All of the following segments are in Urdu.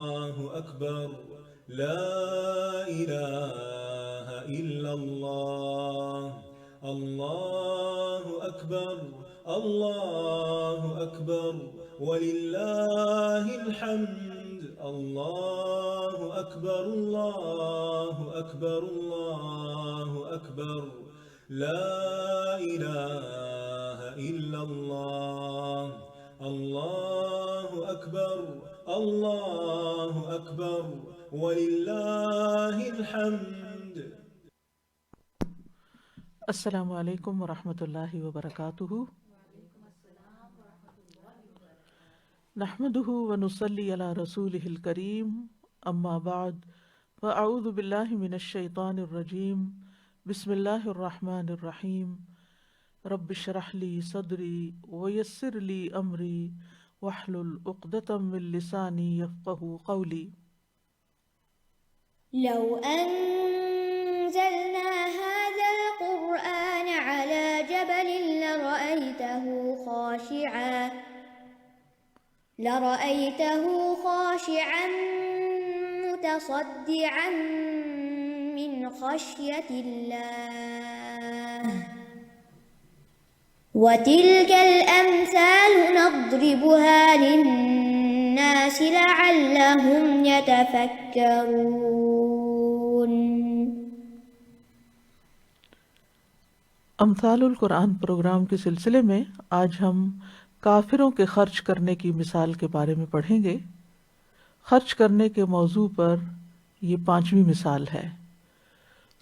الله أكبر. لا إله إلا الله. الله أكبر. الله أكبر. ولله الحمد. الله أكبر. الله أكبر. الله أكبر. لا إله إلا الله. الله أكبر. الله أكبر. ولله الحمد. السلام علیکم ورحمۃ اللہ وبرکاتہ۔ نحمده ونصلی علی رسولہ الکریم، اما بعد فاعوذ باللہ من الشیطان الرجیم، بسم اللہ الرحمن الرحیم۔ رب اشرح لی صدری ویسر لی امری واحلل عقدۃ من لسانی یفقہوا قولی۔ لو أنزلنا هذا القرآن على جبل لرأيته خاشعا متصدعا من خشية الله وتلك الأمثال نضربها للناس لعلهم يتفكرون۔ امثال القرآن پروگرام کے سلسلے میں آج ہم کافروں کے خرچ کرنے کی مثال کے بارے میں پڑھیں گے۔ خرچ کرنے کے موضوع پر یہ 5ویں مثال ہے۔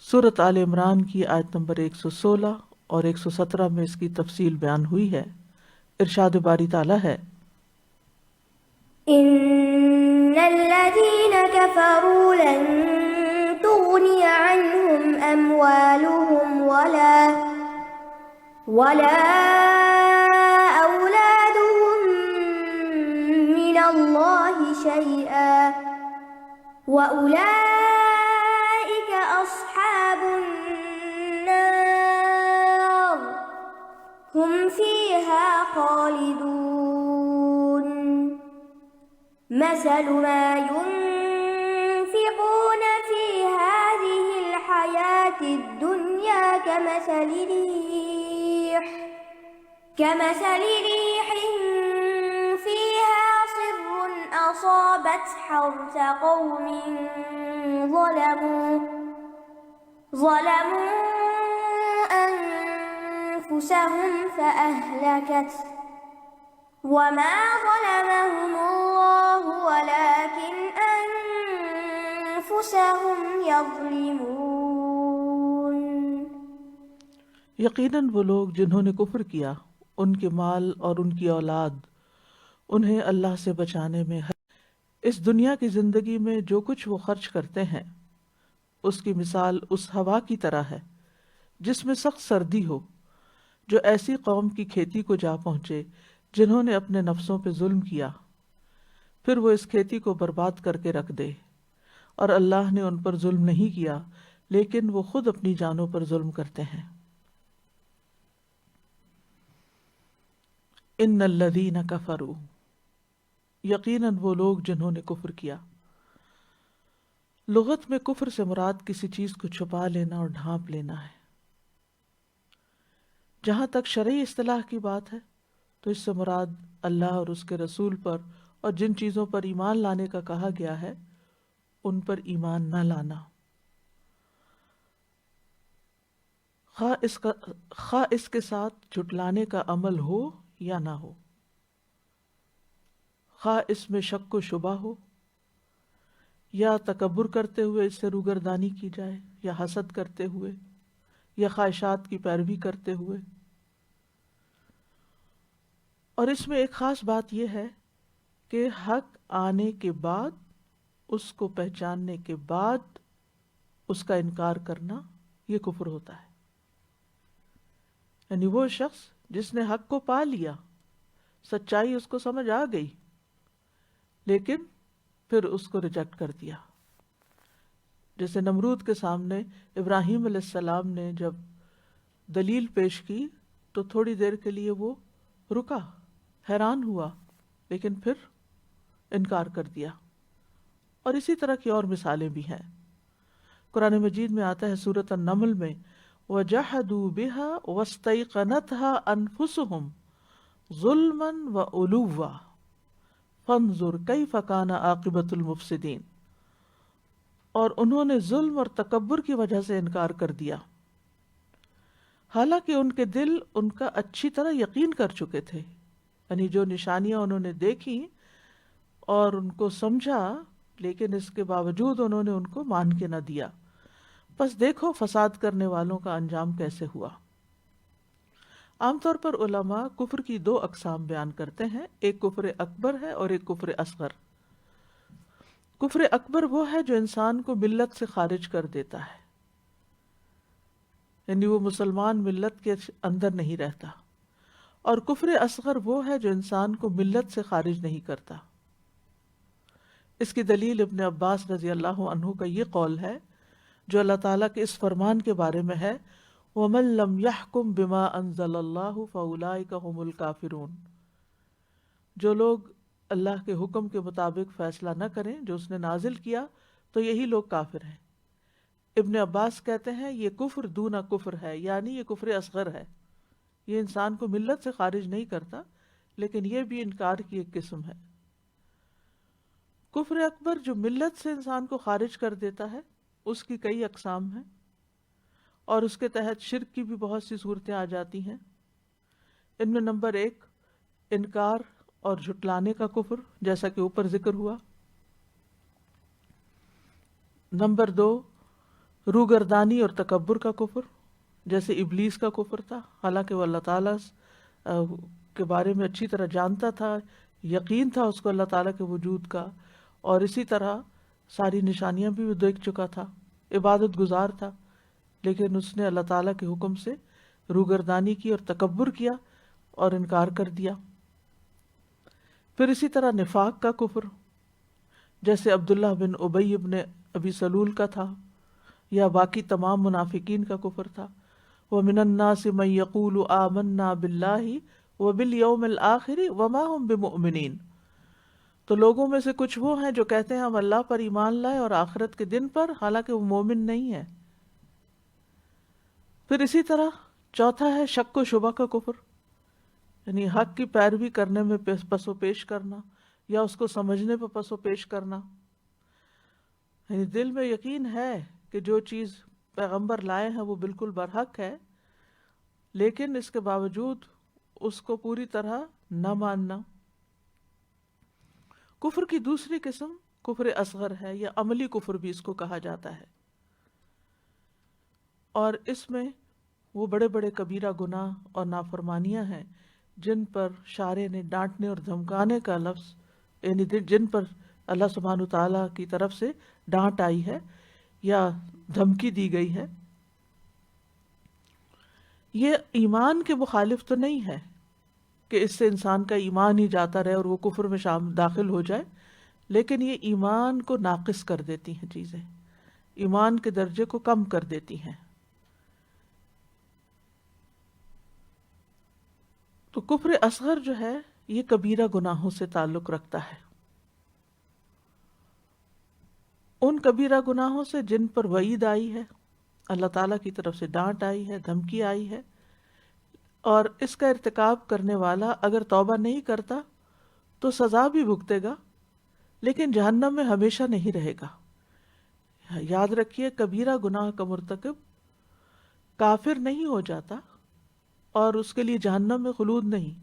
سورۃ آل عمران کی آیت نمبر 116 اور 117 میں اس کی تفصیل بیان ہوئی ہے۔ ارشاد باری تعالیٰ ہے، إن الذين كفروا لن تغني عنهم أموالهم ولا أولادهم من الله شيئا وأولئك أصحاب النار هم فيها خالدون۔ مثل ما ينفقون في هذه الحياة الدنيا كمثل ريح فيها صر أصابت حرث قوم ظلموا أنفسهم فأهلكته وما ظلمهم الله ولكن أنفسهم يظلمون۔ یقیناً وہ لوگ جنہوں نے کفر کیا، ان کے مال اور ان کی اولاد انہیں اللہ سے بچانے میں اس دنیا کی زندگی میں جو کچھ وہ خرچ کرتے ہیں اس کی مثال اس ہوا کی طرح ہے جس میں سخت سردی ہو، جو ایسی قوم کی کھیتی کو جا پہنچے جنہوں نے اپنے نفسوں پہ ظلم کیا، پھر وہ اس کھیتی کو برباد کر کے رکھ دے، اور اللہ نے ان پر ظلم نہیں کیا لیکن وہ خود اپنی جانوں پر ظلم کرتے ہیں۔ ان الذین کفروا، یقیناً وہ لوگ جنہوں نے کفر کیا۔ لغت میں کفر سے مراد کسی چیز کو چھپا لینا اور ڈھانپ لینا ہے۔ جہاں تک شرعی اصطلاح کی بات ہے تو اس سے مراد اللہ اور اس کے رسول پر اور جن چیزوں پر ایمان لانے کا کہا گیا ہے ان پر ایمان نہ لانا، خواہ اس کے ساتھ جھٹلانے کا عمل ہو یا نہ ہو، خواہ اس میں شک و شبہ ہو، یا تکبر کرتے ہوئے اس سے روگردانی کی جائے، یا حسد کرتے ہوئے، یا خواہشات کی پیروی کرتے ہوئے۔ اور اس میں ایک خاص بات یہ ہے کہ حق آنے کے بعد، اس کو پہچاننے کے بعد اس کا انکار کرنا یہ کفر ہوتا ہے۔ یعنی وہ شخص جس نے حق کو پا لیا، سچائی اس کو سمجھ آ گئی، لیکن پھر اس کو ریجیکٹ کر دیا۔ جیسے نمرود کے سامنے ابراہیم علیہ السلام نے جب دلیل پیش کی تو تھوڑی دیر کے لیے وہ رکا، حیران ہوا، لیکن پھر انکار کر دیا۔ اور اسی طرح کی اور مثالیں بھی ہیں۔ قرآن مجید میں آتا ہے سورۃ النمل میں وَجَحَدُوا بِهَا وَاسْتَيْقَنَتْهَا أَنفُسُهُمْ ظُلْمًا وَعُلُوًّا فَانظُرْ كَيْفَ كَانَ عَاقِبَةُ الْمُفْسِدِينَ، اور انہوں نے ظلم اور تکبر کی وجہ سے انکار کر دیا، حالانکہ ان کے دل ان کا اچھی طرح یقین کر چکے تھے، یعنی جو نشانیاں انہوں نے دیکھی اور ان کو سمجھا، لیکن اس کے باوجود انہوں نے ان کو مان کے نہ دیا۔ بس دیکھو فساد کرنے والوں کا انجام کیسے ہوا۔ عام طور پر علماء کفر کی دو اقسام بیان کرتے ہیں، ایک کفر اکبر ہے اور ایک کفر اصغر۔ کفر اکبر وہ ہے جو انسان کو ملت سے خارج کر دیتا ہے، یعنی وہ مسلمان ملت کے اندر نہیں رہتا، اور کفر اصغر وہ ہے جو انسان کو ملت سے خارج نہیں کرتا۔ اس کی دلیل ابن عباس رضی اللہ عنہ کا یہ قول ہے جو اللہ تعالیٰ کے اس فرمان کے بارے میں ہے وَمَن لَّمْ يَحْكُمْ بِمَا أَنزَلَ اللَّهُ فَأُولَٰئِكَ هُمُ الْكَافِرُونَ، جو لوگ اللہ کے حکم کے مطابق فیصلہ نہ کریں جو اس نے نازل کیا تو یہی لوگ کافر ہیں۔ ابن عباس کہتے ہیں یہ کفر دون کفر ہے، یعنی یہ کفر اصغر ہے، یہ انسان کو ملت سے خارج نہیں کرتا، لیکن یہ بھی انکار کی ایک قسم ہے۔ کفر اکبر جو ملت سے انسان کو خارج کر دیتا ہے اس کی کئی اقسام ہیں، اور اس کے تحت شرک کی بھی بہت سی صورتیں آ جاتی ہیں۔ ان میں نمبر 1 انکار اور جھٹلانے کا کفر، جیسا کہ اوپر ذکر ہوا۔ نمبر 2 روگردانی اور تکبر کا کفر، جیسے ابلیس کا کفر تھا، حالانکہ وہ اللہ تعالیٰ کے بارے میں اچھی طرح جانتا تھا، یقین تھا اس کو اللہ تعالیٰ کے وجود کا، اور اسی طرح ساری نشانیاں بھی وہ دیکھ چکا تھا، عبادت گزار تھا، لیکن اس نے اللہ تعالیٰ کے حکم سے روگردانی کی اور تکبر کیا اور انکار کر دیا۔ پھر اسی طرح نفاق کا کفر، جیسے عبداللہ بن ابی بن ابی سلول کا تھا، یا باقی تمام منافقین کا کفر تھا۔ وَمِنَ النَّاسِ مَن يَقُولُ آمَنَّا بِاللَّهِ وَبِالْيَوْمِ الْآخِرِ وَمَا هُمْ بِمُؤْمِنِينَ، تو لوگوں میں سے کچھ وہ ہیں جو کہتے ہیں ہم اللہ پر ایمان لائے اور آخرت کے دن پر، حالانکہ وہ مومن نہیں ہے۔ پھر اسی طرح چوتھا ہے شک و شبہ کا کفر، یعنی حق کی پیروی کرنے میں پس و پیش کرنا یا اس کو سمجھنے پہ پس و پیش کرنا، یعنی دل میں یقین ہے کہ جو چیز پیغمبر لائے ہیں وہ بالکل برحق ہے، لیکن اس کے باوجود اس کو پوری طرح نہ ماننا۔ کفر کی دوسری قسم کفر اصغر ہے، یا عملی کفر بھی اس کو کہا جاتا ہے، اور اس میں وہ بڑے بڑے کبیرہ گناہ اور نافرمانیاں ہیں جن پر شارع نے ڈانٹنے اور دھمکانے کا لفظ، یعنی جن پر اللہ سبحانہ تعالیٰ کی طرف سے ڈانٹ آئی ہے یا دھمکی دی گئی ہے۔ یہ ایمان کے مخالف تو نہیں ہے کہ اس سے انسان کا ایمان ہی جاتا رہے اور وہ کفر میں داخل ہو جائے، لیکن یہ ایمان کو ناقص کر دیتی ہیں، چیزیں ایمان کے درجے کو کم کر دیتی ہیں۔ تو کفر اصغر جو ہے یہ کبیرہ گناہوں سے تعلق رکھتا ہے، ان کبیرہ گناہوں سے جن پر وعید آئی ہے، اللہ تعالیٰ کی طرف سے ڈانٹ آئی ہے، دھمکی آئی ہے، اور اس کا ارتکاب کرنے والا اگر توبہ نہیں کرتا تو سزا بھی بھگتے گا، لیکن جہنم میں ہمیشہ نہیں رہے گا۔ یاد رکھیے کبیرہ گناہ کا مرتکب کافر نہیں ہو جاتا اور اس کے لیے جہنم میں خلود نہیں۔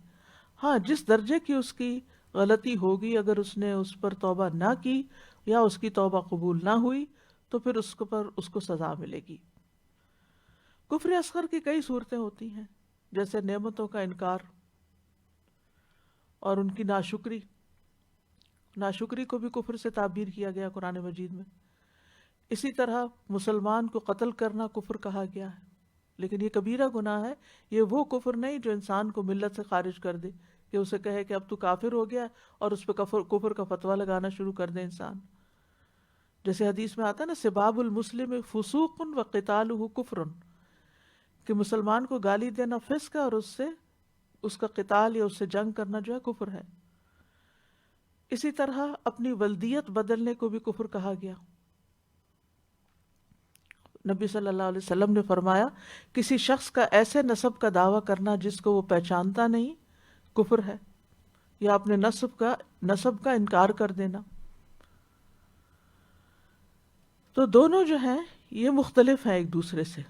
ہاں، جس درجے کی اس کی غلطی ہوگی، اگر اس نے اس پر توبہ نہ کی یا اس کی توبہ قبول نہ ہوئی تو پھر اس کو سزا ملے گی۔ کفر اصغر کی کئی صورتیں ہوتی ہیں، جیسے نعمتوں کا انکار اور ان کی ناشکری کو بھی کفر سے تعبیر کیا گیا قرآن مجید میں۔ اسی طرح مسلمان کو قتل کرنا کفر کہا گیا ہے، لیکن یہ کبیرہ گناہ ہے، یہ وہ کفر نہیں جو انسان کو ملت سے خارج کر دے، کہ اسے کہے کہ اب تو کافر ہو گیا اور اس پہ کفر کا فتویٰ لگانا شروع کر دے انسان۔ جیسے حدیث میں آتا ہے نا سباب المسلم فسوق و قتالہ کفر، کہ مسلمان کو گالی دینا فسق ہے اور اس کا قتال یا اس سے جنگ کرنا جو ہے کفر ہے۔ اسی طرح اپنی ولدیت بدلنے کو بھی کفر کہا گیا۔ نبی صلی اللہ علیہ وسلم نے فرمایا کسی شخص کا ایسے نسب کا دعویٰ کرنا جس کو وہ پہچانتا نہیں کفر ہے، یا اپنے نسب کا انکار کر دینا۔ تو دونوں جو ہیں یہ مختلف ہیں ایک دوسرے سے،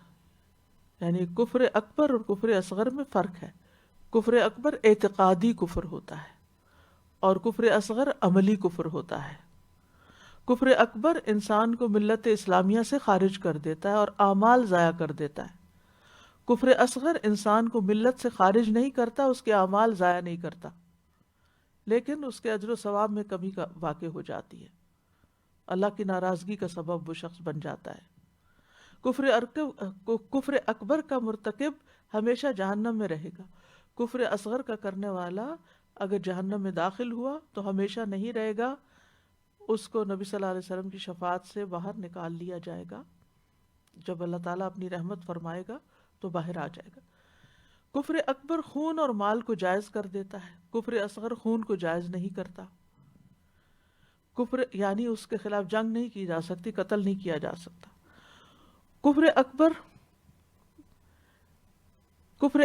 یعنی کفر اکبر اور کفر اصغر میں فرق ہے۔ کفر اکبر اعتقادی کفر ہوتا ہے اور کفر اصغر عملی کفر ہوتا ہے۔ کفر اکبر انسان کو ملت اسلامیہ سے خارج کر دیتا ہے اور اعمال ضائع کر دیتا ہے۔ کفر اصغر انسان کو ملت سے خارج نہیں کرتا، اس کے اعمال ضائع نہیں کرتا، لیکن اس کے اجر و ثواب میں کمی کا واقع ہو جاتی ہے، اللہ کی ناراضگی کا سبب وہ شخص بن جاتا ہے۔ کفر اکبر کا مرتکب ہمیشہ جہنم میں رہے گا۔ کفر اصغر کا کرنے والا اگر جہنم میں داخل ہوا تو ہمیشہ نہیں رہے گا، اس کو نبی صلی اللہ علیہ وسلم کی شفاعت سے باہر نکال لیا جائے گا۔ جب اللہ تعالیٰ اپنی رحمت فرمائے گا تو باہر آ جائے گا۔ کفر اکبر خون اور مال کو جائز کر دیتا ہے، کفر اصغر خون کو جائز نہیں کرتا۔ کفر یعنی اس کے خلاف جنگ نہیں کی جا سکتی، قتل نہیں کیا جا سکتا۔ کفر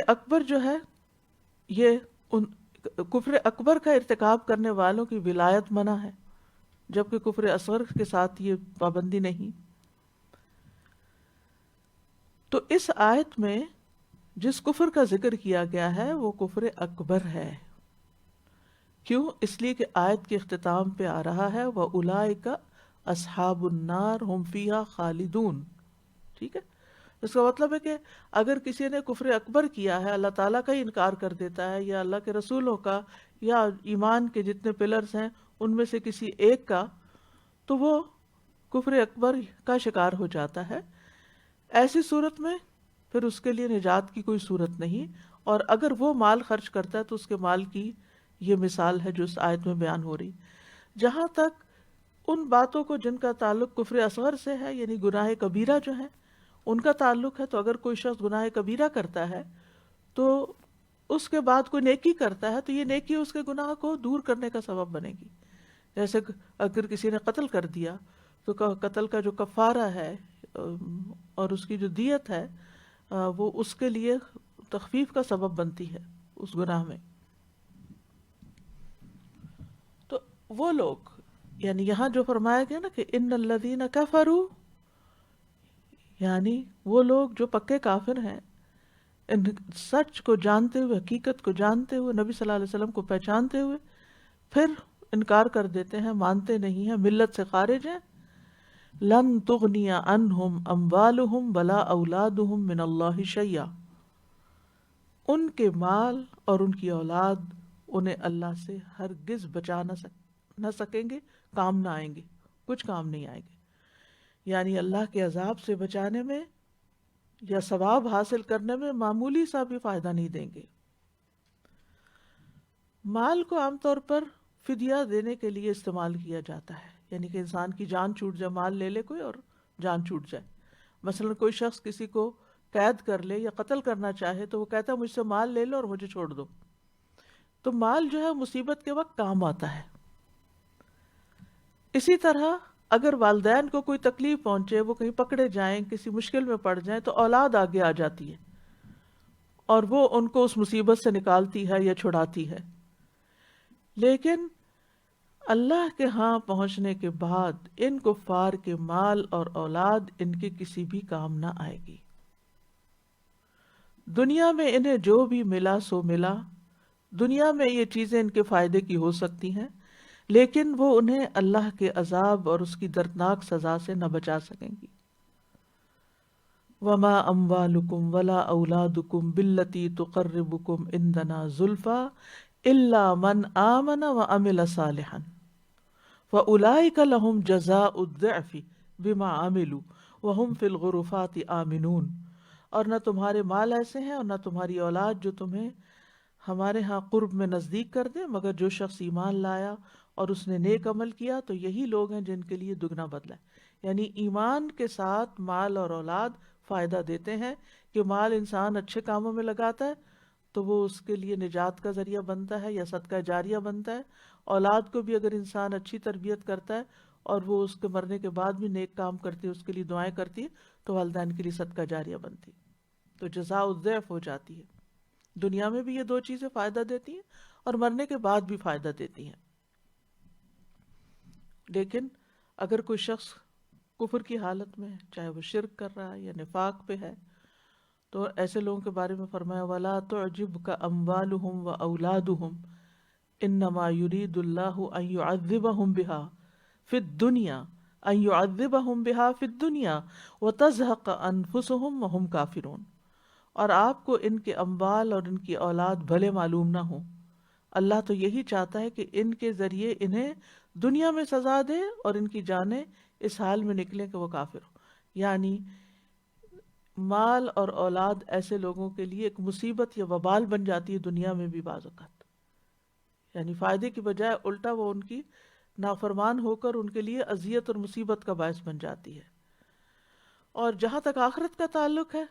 اکبر جو ہے یہ کفر اکبر کا ارتکاب کرنے والوں کی ولایت منع ہے، جبکہ کفر اصغر کے ساتھ یہ پابندی نہیں۔ تو اس آیت میں جس کفر کا ذکر کیا گیا ہے وہ کفر اکبر ہے۔ کیوں؟ اس لیے کہ آیت کے اختتام پہ آ رہا ہے وَأُولَئِكَ أَصْحَابُ النَّارِ هُمْ فِيهَا خَالِدُونَ۔ ٹھیک ہے، اس کا مطلب ہے کہ اگر کسی نے کفر اکبر کیا ہے، اللہ تعالیٰ کا ہی انکار کر دیتا ہے یا اللہ کے رسولوں کا یا ایمان کے جتنے پلرز ہیں ان میں سے کسی ایک کا، تو وہ کفر اکبر کا شکار ہو جاتا ہے۔ ایسی صورت میں پھر اس کے لیے نجات کی کوئی صورت نہیں، اور اگر وہ مال خرچ کرتا ہے تو اس کے مال کی یہ مثال ہے جو اس آیت میں بیان ہو رہی۔ جہاں تک ان باتوں کو جن کا تعلق کفر اصغر سے ہے، یعنی گناہ کبیرہ جو ہیں ان کا تعلق ہے، تو اگر کوئی شخص گناہ کبیرہ کرتا ہے تو اس کے بعد کوئی نیکی کرتا ہے تو یہ نیکی اس کے گناہ کو دور کرنے کا سبب بنے گی۔ جیسے اگر کسی نے قتل کر دیا تو قتل کا جو کفارہ ہے اور اس کی جو دیت ہے وہ اس کے لیے تخفیف کا سبب بنتی ہے اس گناہ میں۔ تو وہ لوگ، یعنی یہاں جو فرمایا گیا نا کہ ان الذین کفروا، یعنی وہ لوگ جو پکے کافر ہیں، ان سچ کو جانتے ہوئے، حقیقت کو جانتے ہوئے، نبی صلی اللہ علیہ وسلم کو پہچانتے ہوئے پھر انکار کر دیتے ہیں، مانتے نہیں ہیں، ملت سے خارج ہیں۔ لن تغنی عنہم اموالہم ولا اولادہم من اللہ شیئا، ان کے مال اور ان کی اولاد انہیں اللہ سے ہرگز بچا نہ سکیں گے، کام نہ آئیں گے، کچھ کام نہیں آئیں گے، یعنی اللہ کے عذاب سے بچانے میں یا ثواب حاصل کرنے میں معمولی سا بھی فائدہ نہیں دیں گے۔ مال کو عام طور پر فدیہ دینے کے لیے استعمال کیا جاتا ہے، یعنی کہ انسان کی جان چھوٹ جائے، مال لے لے کوئی اور جان چھوٹ جائے۔ مثلا کوئی شخص کسی کو قید کر لے یا قتل کرنا چاہے تو وہ کہتا ہے مجھ سے مال لے لو اور مجھے چھوڑ دو۔ تو مال جو ہے مصیبت کے وقت کام آتا ہے۔ اسی طرح اگر والدین کو کوئی تکلیف پہنچے، وہ کہیں پکڑے جائیں، کسی مشکل میں پڑ جائیں، تو اولاد آگے آ جاتی ہے اور وہ ان کو اس مصیبت سے نکالتی ہے یا چھڑاتی ہے۔ لیکن اللہ کے ہاں پہنچنے کے بعد ان کفار کے مال اور اولاد ان کے کسی بھی کام نہ آئے گی۔ دنیا میں انہیں جو بھی ملا سو ملا، دنیا میں یہ چیزیں ان کے فائدے کی ہو سکتی ہیں، لیکن وہ انہیں اللہ کے عذاب اور اس کی دردناک سزا سے نہ بچا سکیں گی۔ وما اموالکم ولا اولادکم باللتی تقربکم عندنا زلفا الا من آمن وعمل صالحا فاولئک لهم جزاء الضعف بما عملوا وهم فی الغرفات آمنون۔ اور نہ تمہارے مال ایسے ہیں اور نہ تمہاری اولاد جو تمہیں ہمارے ہاں قرب میں نزدیک کر دے، مگر جو شخص ایمان لایا اور اس نے نیک عمل کیا تو یہی لوگ ہیں جن کے لیے دگنا بدلہ ہے۔ یعنی ایمان کے ساتھ مال اور اولاد فائدہ دیتے ہیں، کہ مال انسان اچھے کاموں میں لگاتا ہے تو وہ اس کے لیے نجات کا ذریعہ بنتا ہے یا صدقہ جاریہ بنتا ہے، اولاد کو بھی اگر انسان اچھی تربیت کرتا ہے اور وہ اس کے مرنے کے بعد بھی نیک کام کرتی ہے، اس کے لیے دعائیں کرتی ہے، تو والدین کے لیے صدقہ جاریہ بنتی، تو جزاء الضعف ہو جاتی ہے. دنیا میں بھی یہ دو چیزیں فائدہ دیتی ہیں اور مرنے کے بعد بھی فائدہ دیتی ہیں. لیکن اگر کوئی شخص کفر کی حالت میں ہے، چاہے وہ شرک کر رہا ہے یا نفاق پہ ہے، تو ایسے لوگوں کے بارے میں فرمایا وَلَا تُعْجِبْكَ أَمْوَالُهُمْ وَأَوْلَادُهُمْ إِنَّمَا يُرِيدُ اللَّهُ أَن يُعَذِّبَهُمْ بِهَا فِي الدُّنْيَا أَن يُعَذِّبَهُمْ بِهَا فِي الدُّنْيَا وَتَزْهَقَ أَنفُسُهُمْ وَهُمْ كَافِرُونَ. اور آپ کو ان کے اموال اور ان کی اولاد بھلے معلوم نہ ہو، اللہ تو یہی چاہتا ہے کہ ان کے ذریعے انہیں دنیا میں سزا دے اور ان کی جانیں اس حال میں نکلیں کہ وہ کافر ہو. یعنی مال اور اولاد ایسے لوگوں کے لیے ایک مصیبت یا وبال بن جاتی ہے دنیا میں بھی بعض اوقات، یعنی فائدے کی بجائے الٹا وہ ان کی نافرمان ہو کر ان کے لیے اذیت اور مصیبت کا باعث بن جاتی ہے. اور جہاں تک آخرت کا تعلق ہے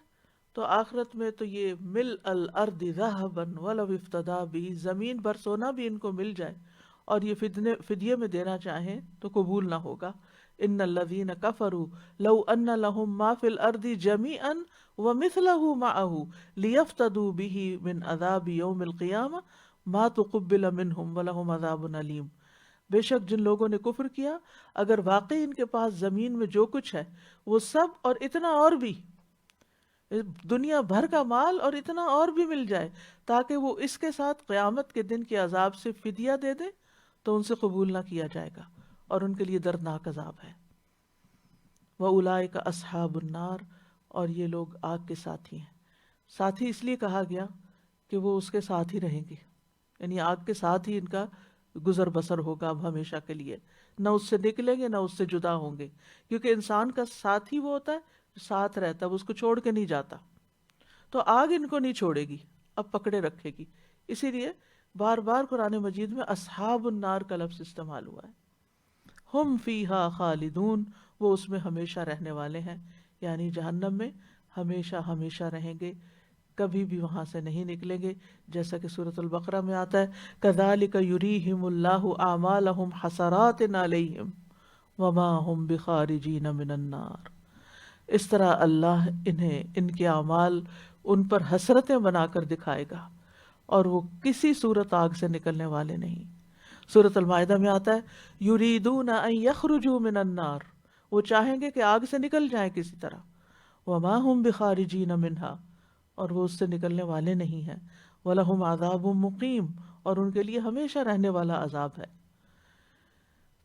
تو آخرت میں تو یہ مل الارض ذہبا ولو افتدی بھی، زمین بھر سونا بھی ان کو مل جائے اور یہ فدیے میں دینا چاہیں تو قبول نہ ہوگا. ان الذین کفروا لو ان لهم ما فی الارض جمیعا ومثلہ معہ لیفتدوا به من عذاب یوم القیامہ ما تقبل منہم ولہم عذاب علیم. بے شک جن لوگوں نے کفر کیا، اگر واقعی ان کے پاس زمین میں جو کچھ ہے وہ سب اور اتنا اور بھی، دنیا بھر کا مال اور اتنا اور بھی مل جائے تاکہ وہ اس کے ساتھ قیامت کے دن کے عذاب سے فدیہ دے دے، تو ان سے قبول نہ کیا جائے گا اور ان کے لیے دردناک عذاب ہے. وَأُولَئِكَ أَصْحَابُ النَّارِ، اور یہ لوگ آگ کے ساتھی ہیں. ساتھی اس لیے کہا گیا کہ وہ اس کے ساتھ ہی رہیں گے، یعنی آگ کے ساتھ ہی ان کا گزر بسر ہوگا اب ہمیشہ کے لیے، نہ اس سے نکلیں گے نہ اس سے جدا ہوں گے، کیونکہ انسان کا ساتھی وہ ہوتا ہے جو ساتھ رہتا ہے، وہ اس کو چھوڑ کے نہیں جاتا. تو آگ ان کو نہیں چھوڑے گی، اب پکڑے رکھے گی. اسی لیے بار بار قرآن مجید میں اصحاب النار کا لفظ استعمال ہوا ہے. ہم فیہا خالدون، وہ اس میں ہمیشہ رہنے والے ہیں، یعنی جہنم میں ہمیشہ ہمیشہ رہیں گے، کبھی بھی وہاں سے نہیں نکلیں گے. جیسا کہ سورۃ البقرہ میں آتا ہے کذالک یریہم اللہ اعمالہم حسرات علیہم وما ہم بخارجین من النار. اس طرح اللہ انہیں ان کے اعمال ان پر حسرتیں بنا کر دکھائے گا اور وہ کسی صورت آگ سے نکلنے والے نہیں. سورۃ المائدہ میں آتا ہے یریدون ان یخرجوا من النار، وہ چاہیں گے کہ آگ سے نکل جائیں کسی طرح، وما ہم بخارجین منہا، اور وہ اس سے نکلنے والے نہیں ہیں، وَلَهُمْ عَذَابٌ مُقِيمٌ، اور ان کے لیے ہمیشہ رہنے والا عذاب ہے.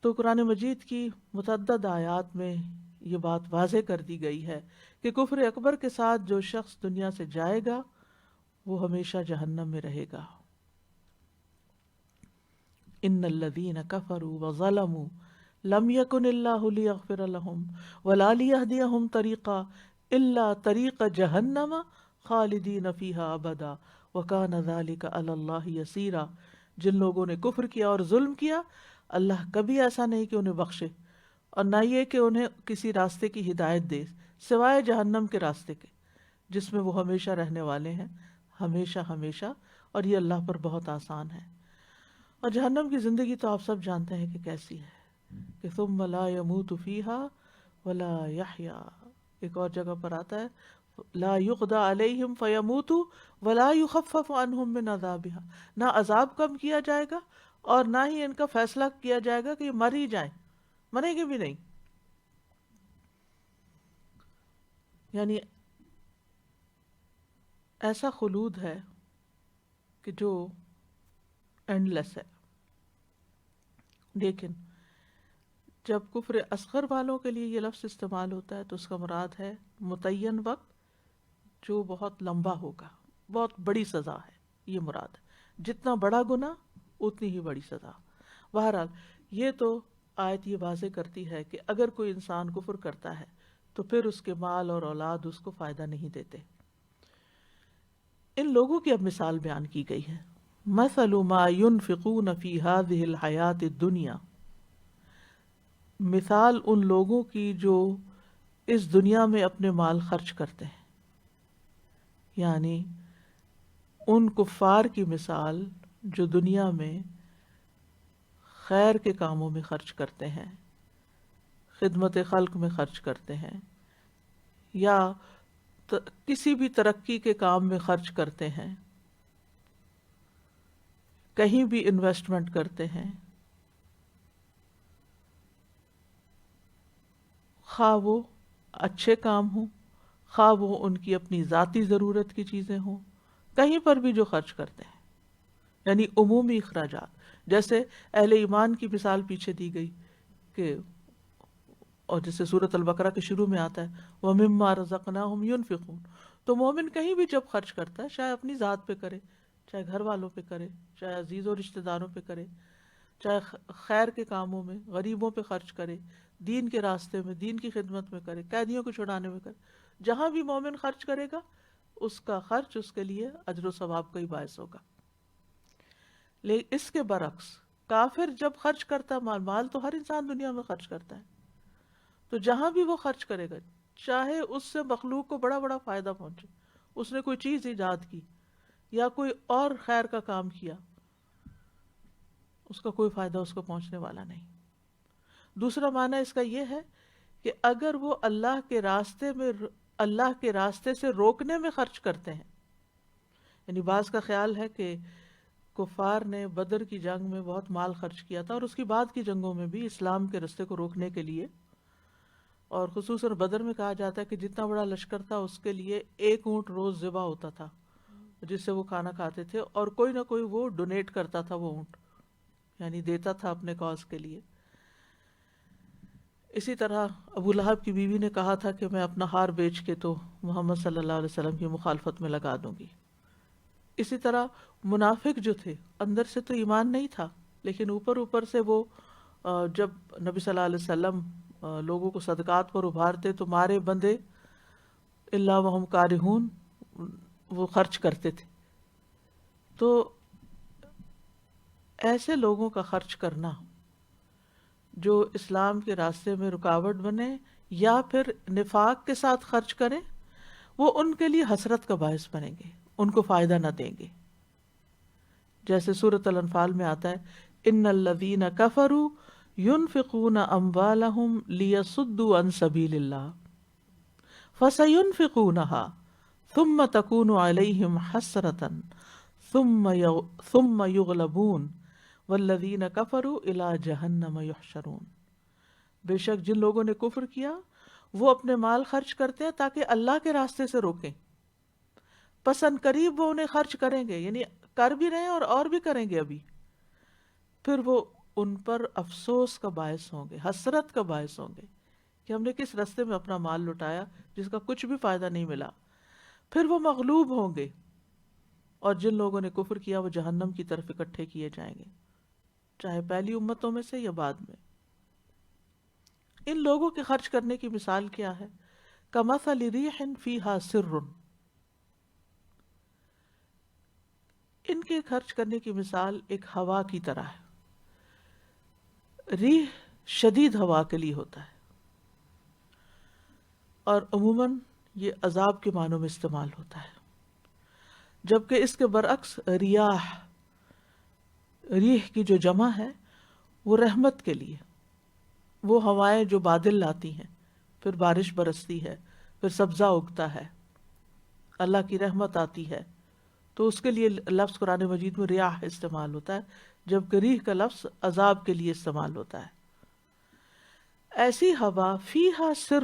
تو قرآن مجید کی متعدد آیات میں یہ بات واضح کر دی گئی ہے کہ کفر اکبر کے ساتھ جو شخص دنیا سے جائے گا وہ ہمیشہ جہنم میں رہے گا. ان الذین کفروا وظلموا لم یکن اللہ لیغفر لهم ولا لیہدیہم طریقا الا طریق جہنم خالدین فیہا ابدا وکان ذلک علی اللہ یسیرا. جن لوگوں نے کفر کیا اور ظلم کیا، اللہ کبھی ایسا نہیں کہ انہیں بخشے اور نہ یہ کہ انہیں کسی راستے کی ہدایت دے سوائے جہنم کے راستے کے، جس میں وہ ہمیشہ رہنے والے ہیں، ہمیشہ ہمیشہ. اور یہ اللہ پر بہت آسان ہے. اور جہنم کی زندگی تو آپ سب جانتے ہیں کہ کیسی ہے، کہ ثم لا يموت فیہا ولا یحیا. ایک اور جگہ پر آتا ہے لا یقضى علیہم فیموتوا ولا یخفف عنہم من عذابہا، نہ عذاب کم کیا جائے گا اور نہ ہی ان کا فیصلہ کیا جائے گا کہ یہ مر ہی جائیں، مریں گے بھی نہیں. یعنی ایسا خلود ہے کہ جو اینڈ لیس ہے. لیکن جب کفر اصغر والوں کے لیے یہ لفظ استعمال ہوتا ہے تو اس کا مراد ہے متعین وقت جو بہت لمبا ہوگا، بہت بڑی سزا ہے، یہ مراد ہے. جتنا بڑا گناہ اتنی ہی بڑی سزا. بہرحال یہ تو آیت یہ واضح کرتی ہے کہ اگر کوئی انسان کفر کرتا ہے تو پھر اس کے مال اور اولاد اس کو فائدہ نہیں دیتے. ان لوگوں کی اب مثال بیان کی گئی ہے. مثل ما ينفقون في هذه الحیات الدنیا، مثال ان لوگوں کی جو اس دنیا میں اپنے مال خرچ کرتے ہیں، یعنی ان کفار کی مثال جو دنیا میں خیر کے کاموں میں خرچ کرتے ہیں، خدمت خلق میں خرچ کرتے ہیں، یا کسی بھی ترقی کے کام میں خرچ کرتے ہیں، کہیں بھی انویسٹمنٹ کرتے ہیں، خواہ وہ اچھے کام ہوں، خواہ وہ ان کی اپنی ذاتی ضرورت کی چیزیں ہوں، کہیں پر بھی جو خرچ کرتے ہیں، یعنی عمومی اخراجات. جیسے اہل ایمان کی مثال پیچھے دی گئی کہ، اور جیسے سورۃ البقرہ کے شروع میں آتا ہے وَمِمَّا رَزَقْنَاهُمْ يُنْفِقُونَ، تو مومن کہیں بھی جب خرچ کرتا ہے، چاہے اپنی ذات پہ کرے، چاہے گھر والوں پہ کرے، چاہے عزیز و رشتہ داروں پہ کرے، چاہے خیر کے کاموں میں غریبوں پہ خرچ کرے، دین کے راستے میں، دین کی خدمت میں کرے، قیدیوں کو چھڑانے میں کرے، جہاں بھی مومن خرچ کرے گا اس کا خرچ اس کے لیے اجر و ثواب کا ہی باعث ہوگا. لیکن اس کے برعکس کافر جب خرچ کرتا ہے مال تو ہر انسان دنیا میں خرچ کرتا ہے، تو جہاں بھی وہ خرچ کرے گا، چاہے اس سے مخلوق کو بڑا بڑا فائدہ پہنچے، اس نے کوئی چیز ایجاد کی یا کوئی اور خیر کا کام کیا، اس کا کوئی فائدہ اس کو پہنچنے والا نہیں. دوسرا معنی اس کا یہ ہے کہ اگر وہ اللہ کے راستے سے روکنے میں خرچ کرتے ہیں، یعنی بعض کا خیال ہے کہ کفار نے بدر کی جنگ میں بہت مال خرچ کیا تھا، اور اس کی بعد کی جنگوں میں بھی اسلام کے راستے کو روکنے کے لیے، اور خصوصاً بدر میں کہا جاتا ہے کہ جتنا بڑا لشکر تھا اس کے لیے 1 اونٹ روز ذبح ہوتا تھا جس سے وہ کھانا کھاتے تھے، اور کوئی نہ کوئی وہ ڈونیٹ کرتا تھا، وہ اونٹ یعنی دیتا تھا اپنے کاز کے لیے. اسی طرح ابو لہب کی بیوی نے کہا تھا کہ میں اپنا ہار بیچ کے تو محمد صلی اللہ علیہ وسلم کی مخالفت میں لگا دوں گی. اسی طرح منافق جو تھے، اندر سے تو ایمان نہیں تھا، لیکن اوپر سے وہ جب نبی صلی اللہ علیہ وسلم لوگوں کو صدقات پر ابھارتے تو مارے بندے الا وہم کارہون وہ خرچ کرتے تھے. تو ایسے لوگوں کا خرچ کرنا جو اسلام کے راستے میں رکاوٹ بنے یا پھر نفاق کے ساتھ خرچ کریں، وہ ان کے لیے حسرت کا باعث بنیں گے، ان کو فائدہ نہ دیں گے. جیسے سورۃ الانفال میں آتا ہے ان الذین کفروا ينفقون اموالهم ليصدوا عن سبيل الله فسينفقونها ثم تكون عليهم حسرة ثم يغلبون والذین کفروا الى جہنم یحشرون. بے شک جن لوگوں نے کفر کیا وہ اپنے مال خرچ کرتے ہیں تاکہ اللہ کے راستے سے روکیں، پس ان قریب وہ انہیں خرچ کریں گے، یعنی کر بھی رہے ہیں اور بھی کریں گے ابھی، پھر وہ ان پر افسوس کا باعث ہوں گے، حسرت کا باعث ہوں گے کہ ہم نے کس راستے میں اپنا مال لٹایا جس کا کچھ بھی فائدہ نہیں ملا. پھر وہ مغلوب ہوں گے، اور جن لوگوں نے کفر کیا وہ جہنم کی طرف اکٹھے کیے جائیں گے، چاہے پہلی امتوں میں سے یا بعد میں. ان لوگوں کے خرچ کرنے کی مثال کیا ہے؟ کمثل ریح فیہا سر، ان کے خرچ کرنے کی مثال ایک ہوا کی طرح ہے. ریح شدید ہوا کے لیے ہوتا ہے، اور عموماً یہ عذاب کے معنوں میں استعمال ہوتا ہے، جبکہ اس کے برعکس ریح کی جو جمع ہے وہ رحمت کے لیے، وہ ہوائیں جو بادل لاتی ہیں، پھر بارش برستی ہے، پھر سبزہ اگتا ہے، اللہ کی رحمت آتی ہے، تو اس کے لیے لفظ قرآن مجید میں ریاح استعمال ہوتا ہے، جبکہ ریح کا لفظ عذاب کے لیے استعمال ہوتا ہے. ایسی ہوا فیہا سر،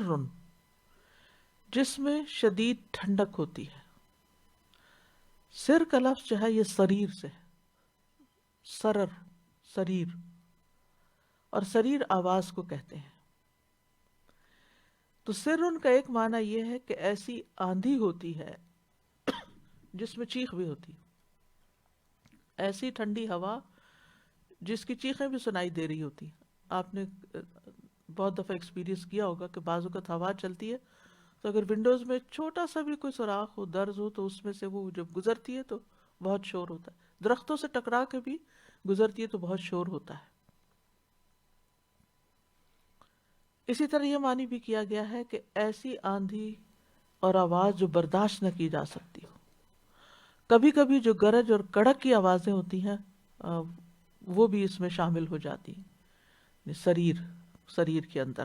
جس میں شدید ٹھنڈک ہوتی ہے. سر کا لفظ جو ہے یہ سریر سے، سریر، اور سریر آواز کو کہتے ہیں. تو سر ان کا ایک معنی یہ ہے کہ ایسی آندھی ہوتی ہے جس میں چیخ بھی ہوتی، ایسی ٹھنڈی ہوا جس کی چیخیں بھی سنائی دے رہی ہوتی. آپ نے بہت دفعہ ایکسپیرینس کیا ہوگا کہ بعض اوقات ہوا چلتی ہے تو اگر ونڈوز میں چھوٹا سا بھی کوئی سوراخ ہو، درز ہو، تو اس میں سے وہ جب گزرتی ہے تو بہت شور ہوتا ہے. درختوں سے ٹکرا کے بھی گزرتی ہے تو بہت شور ہوتا ہے. اسی طرح یہ معنی بھی کیا گیا ہے کہ ایسی آندھی اور آواز جو برداشت نہ کی جا سکتی ہو. کبھی کبھی جو گرج اور کڑک کی آوازیں ہوتی ہیں وہ بھی اس میں شامل ہو جاتی ہیں، سریر کے اندر.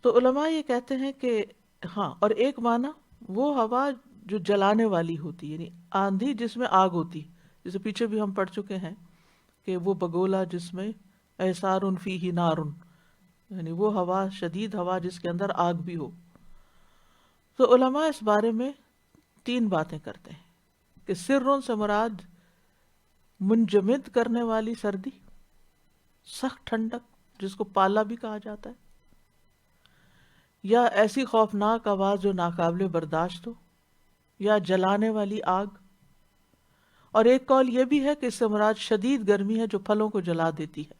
تو علماء یہ کہتے ہیں کہ ہاں، اور ایک معنی وہ ہوا جو جلانے والی ہوتی، یعنی آندھی جس میں آگ ہوتی، جسے پیچھے بھی ہم پڑھ چکے ہیں کہ وہ بگولا جس میں اعصار فیہ نار، یعنی وہ ہوا، شدید ہوا جس کے اندر آگ بھی ہو. تو علماء اس بارے میں 3 باتیں کرتے ہیں کہ سرٌ سے مراد منجمد کرنے والی سردی، سخت ٹھنڈک جس کو پالا بھی کہا جاتا ہے، یا ایسی خوفناک آواز جو ناقابل برداشت ہو، یا جلانے والی آگ. اور ایک قول یہ بھی ہے کہ اس سے مراد شدید گرمی ہے جو پھلوں کو جلا دیتی ہے.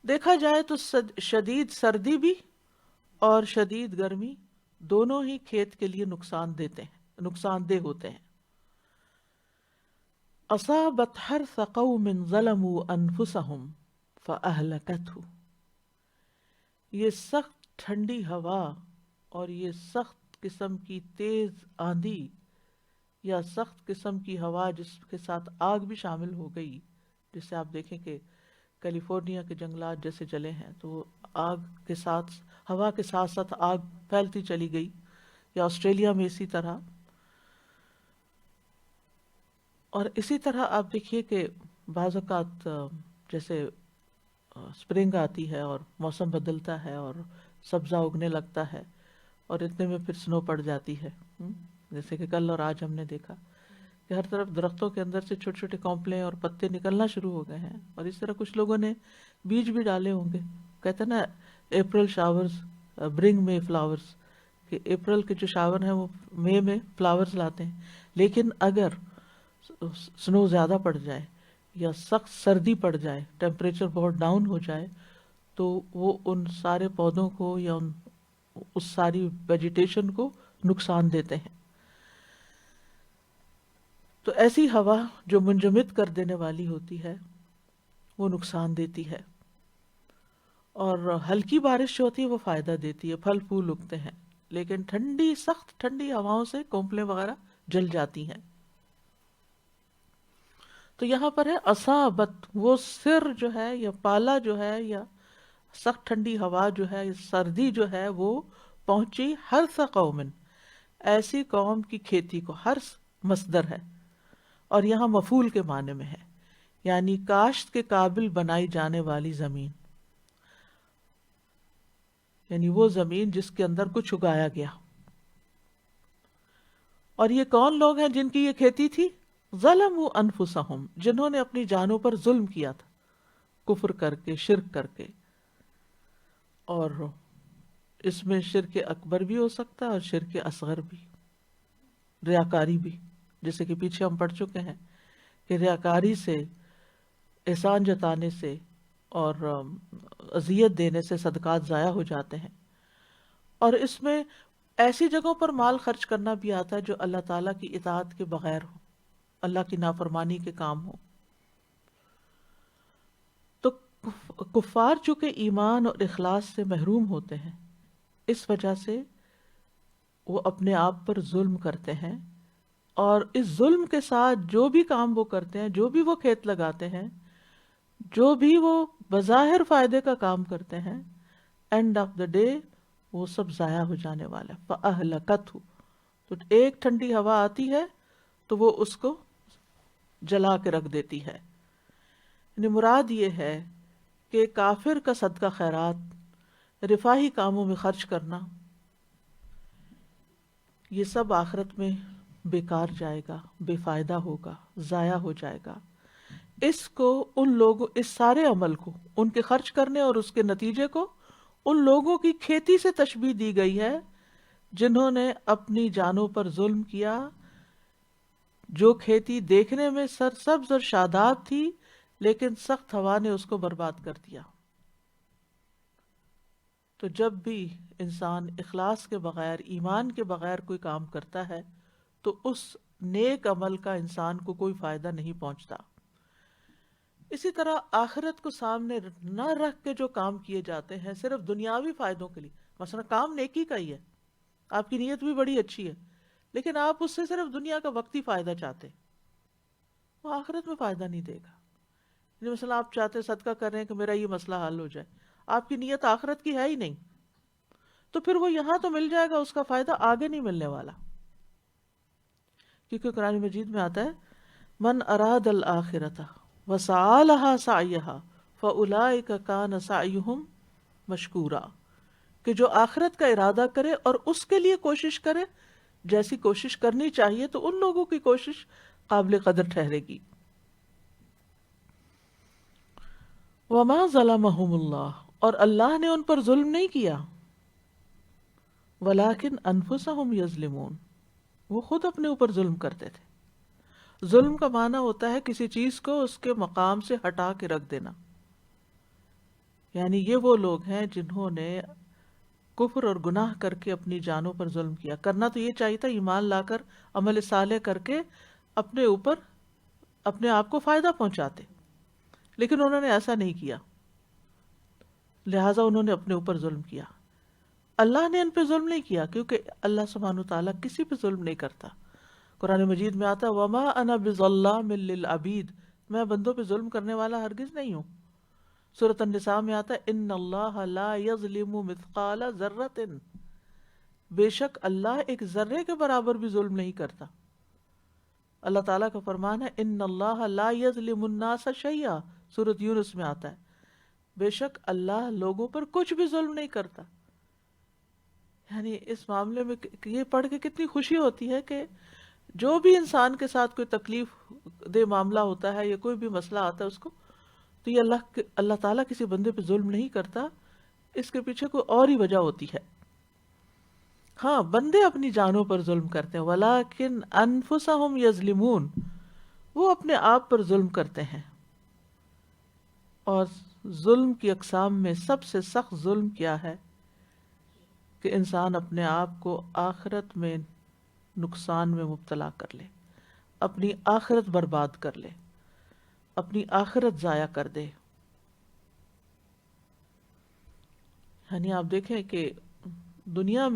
دیکھا جائے تو شدید سردی بھی اور شدید گرمی دونوں ہی کھیت کے لیے نقصان دہ ہوتے ہیں. اصابت حرث قوم ظلموا انفسهم فاہلکتہ، یہ سخت ٹھنڈی ہوا اور یہ سخت قسم کی تیز آندھی یا سخت قسم کی ہوا جس کے ساتھ آگ بھی شامل ہو گئی، جسے آپ دیکھیں کہ کیلیفورنیا کے جنگلات جیسے جلے ہیں تو آگ کے ساتھ، ہوا کے ساتھ ساتھ آگ پھیلتی چلی گئی، یا آسٹریلیا میں اسی طرح. اور اسی طرح آپ دیکھیے کہ بعض اوقات جیسے اسپرنگ آتی ہے اور موسم بدلتا ہے اور سبزہ اگنے لگتا ہے اور اتنے میں پھر سنو پڑ جاتی ہے. جیسے کہ کل اور آج ہم نے دیکھا کہ ہر طرف درختوں کے اندر سے چھوٹے چھوٹے کونپلے اور پتے نکلنا شروع ہو گئے ہیں. اور اس طرح کچھ لوگوں نے بیج بھی ڈالے ہوں گے. کہتے ہیں نا اپریل شاورز برنگ مے فلاورز، کہ اپریل کے جو شاور ہیں وہ مئی میں فلاورز لاتے ہیں. لیکن اگر سنو زیادہ پڑ جائے یا سخت سردی پڑ جائے، ٹیمپریچر بہت ڈاؤن ہو جائے، تو وہ ان سارے پودوں کو یا اس ساری ویجیٹیشن کو نقصان دیتے ہیں. تو ایسی ہوا جو منجمد کر دینے والی ہوتی ہے وہ نقصان دیتی ہے، اور ہلکی بارش جو ہوتی ہے وہ فائدہ دیتی ہے، پھل پھول اگتے ہیں. لیکن ٹھنڈی، سخت ٹھنڈی ہواؤں سے کونپلیں وغیرہ جل جاتی ہیں. تو یہاں پر ہے اصابت، وہ سر جو ہے یا پالا جو ہے یا سخت ٹھنڈی ہوا جو ہے، سردی جو ہے، وہ پہنچی حرث قوم، ایسی قوم کی کھیتی کو. حرث مصدر ہے اور یہاں مفعول کے معنی میں ہے، یعنی کاشت کے قابل بنائی جانے والی زمین، یعنی وہ زمین جس کے اندر کچھ اگایا گیا. اور یہ کون لوگ ہیں جن کی یہ کھیتی تھی؟ ظلموا انفسہم، جنہوں نے اپنی جانوں پر ظلم کیا تھا، کفر کر کے، شرک کر کے. اور اس میں شرک اکبر بھی ہو سکتا ہے اور شرک اصغر بھی، ریاکاری بھی، جیسے کہ پیچھے ہم پڑھ چکے ہیں کہ ریاکاری سے، احسان جتانے سے اور اذیت دینے سے صدقات ضائع ہو جاتے ہیں. اور اس میں ایسی جگہوں پر مال خرچ کرنا بھی آتا ہے جو اللہ تعالیٰ کی اطاعت کے بغیر ہو، اللہ کی نافرمانی کے کام ہو. تو کفار چونکہ ایمان اور اخلاص سے محروم ہوتے ہیں، اس وجہ سے وہ اپنے آپ پر ظلم کرتے ہیں، اور اس ظلم کے ساتھ جو بھی کام وہ کرتے ہیں، جو بھی وہ کھیت لگاتے ہیں، جو بھی وہ بظاہر فائدے کا کام کرتے ہیں، اینڈ آف دا ڈے وہ سب ضائع ہو جانے والا ہے. فَأَهْلَكَتْهُ، تو ایک ٹھنڈی ہوا آتی ہے تو وہ اس کو جلا کے رکھ دیتی ہے. یعنی مراد یہ ہے کہ کافر کا صدقہ خیرات، رفاہی کاموں میں خرچ کرنا، یہ سب آخرت میں بیکار جائے گا، بے فائدہ ہوگا، ضائع ہو جائے گا. اس کو ان لوگوں، اس سارے عمل کو، ان کے خرچ کرنے اور اس کے نتیجے کو ان لوگوں کی کھیتی سے تشبیہ دی گئی ہے جنہوں نے اپنی جانوں پر ظلم کیا، جو کھیتی دیکھنے میں سرسبز اور شاداب تھی لیکن سخت ہوا نے اس کو برباد کر دیا. تو جب بھی انسان اخلاص کے بغیر، ایمان کے بغیر کوئی کام کرتا ہے تو اس نیک عمل کا انسان کو کوئی فائدہ نہیں پہنچتا. اسی طرح آخرت کو سامنے نہ رکھ کے جو کام کیے جاتے ہیں صرف دنیاوی فائدوں کے لیے، مثلا کام نیکی کا ہی ہے، آپ کی نیت بھی بڑی اچھی ہے، لیکن آپ اس سے صرف دنیا کا وقتی فائدہ چاہتے ہیں، وہ آخرت میں فائدہ نہیں دے گا. یعنی مثلا آپ چاہتے ہیں صدقہ کر رہے ہیں کہ میرا یہ مسئلہ حل ہو جائے، آپ کی نیت آخرت کی ہے ہی نہیں، تو پھر وہ یہاں تو مل جائے گا، اس کا فائدہ آگے نہیں ملنے والا. کیونکہ قرآن مجید میں آتا ہے من اراد الآخرۃ وسعی لها سعیھا فاولئک کان سعیھم مشکورا، کہ جو آخرت کا ارادہ کرے اور اس کے لیے کوشش کرے جیسی کوشش کرنی چاہیے، تو ان لوگوں کی کوشش قابل قدر ٹھہرے گی. وما ظلمهم اللہ، اور اللہ نے ان پر ظلم نہیں کیا، ولکن انفسهم یظلمون، وہ خود اپنے اوپر ظلم کرتے تھے. ظلم کا معنی ہوتا ہے کسی چیز کو اس کے مقام سے ہٹا کے رکھ دینا. یعنی یہ وہ لوگ ہیں جنہوں نے کفر اور گناہ کر کے اپنی جانوں پر ظلم کیا. کرنا تو یہ چاہیے تھا ایمان لا کر عمل صالح کر کے اپنے اوپر اپنے آپ کو فائدہ پہنچاتے، لیکن انہوں نے ایسا نہیں کیا، لہٰذا انہوں نے اپنے اوپر ظلم کیا. اللہ نے ان پہ ظلم نہیں کیا، کیونکہ اللہ سبحانہ وتعالیٰ کسی پہ ظلم نہیں کرتا. قرآن مجید میں آتا وما انا بظلام للعبید، میں بندوں پہ ظلم کرنے والا ہرگز نہیں ہوں. سورۃ النساء میں آتا ہے ان اللہ لا یظلم مثقال ذرۃ، بے شک اللہ ایک ذرے کے برابر بھی ظلم نہیں کرتا. اللہ تعالیٰ کا فرمان ہے ان اللہ لا یظلم الناس شیئا، سورۃ یونس میں آتا ہے بے شک اللہ لوگوں پر کچھ بھی ظلم نہیں کرتا. یعنی اس معاملے میں یہ پڑھ کے کتنی خوشی ہوتی ہے کہ جو بھی انسان کے ساتھ کوئی تکلیف دہ معاملہ ہوتا ہے یا کوئی بھی مسئلہ آتا ہے اس کو، تو یہ اللہ تعالیٰ کسی بندے پہ ظلم نہیں کرتا. اس کے پیچھے کوئی اور ہی وجہ ہوتی ہے. ہاں بندے اپنی جانوں پر ظلم کرتے ہیں، ولیکن انفسہم یظلمون، وہ اپنے آپ پر ظلم کرتے ہیں. اور ظلم کی اقسام میں سب سے سخت ظلم کیا ہے کہ انسان اپنے آپ کو آخرت میں نقصان میں مبتلا کر لے، اپنی آخرت برباد کر لے، اپنی آخرت ضائع کر دے. یعنی آپ دیکھیں کہ دنیا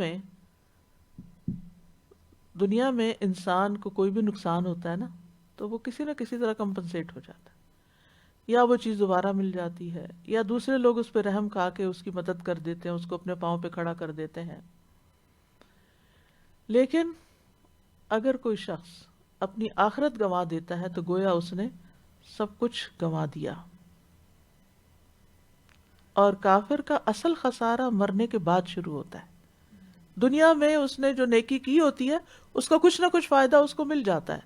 میں انسان کو کوئی بھی نقصان ہوتا ہے نا، تو وہ کسی نہ کسی طرح کمپنسیٹ ہو جاتا ہے، یا وہ چیز دوبارہ مل جاتی ہے، یا دوسرے لوگ اس پہ رحم کھا کے اس کی مدد کر دیتے ہیں، اس کو اپنے پاؤں پہ کھڑا کر دیتے ہیں. لیکن اگر کوئی شخص اپنی آخرت گنوا دیتا ہے تو گویا اس نے سب کچھ گنوا دیا. اور کافر کا اصل خسارہ مرنے کے بعد شروع ہوتا ہے. دنیا میں اس نے جو نیکی کی ہوتی ہے اس کا کچھ نہ کچھ فائدہ اس کو مل جاتا ہے،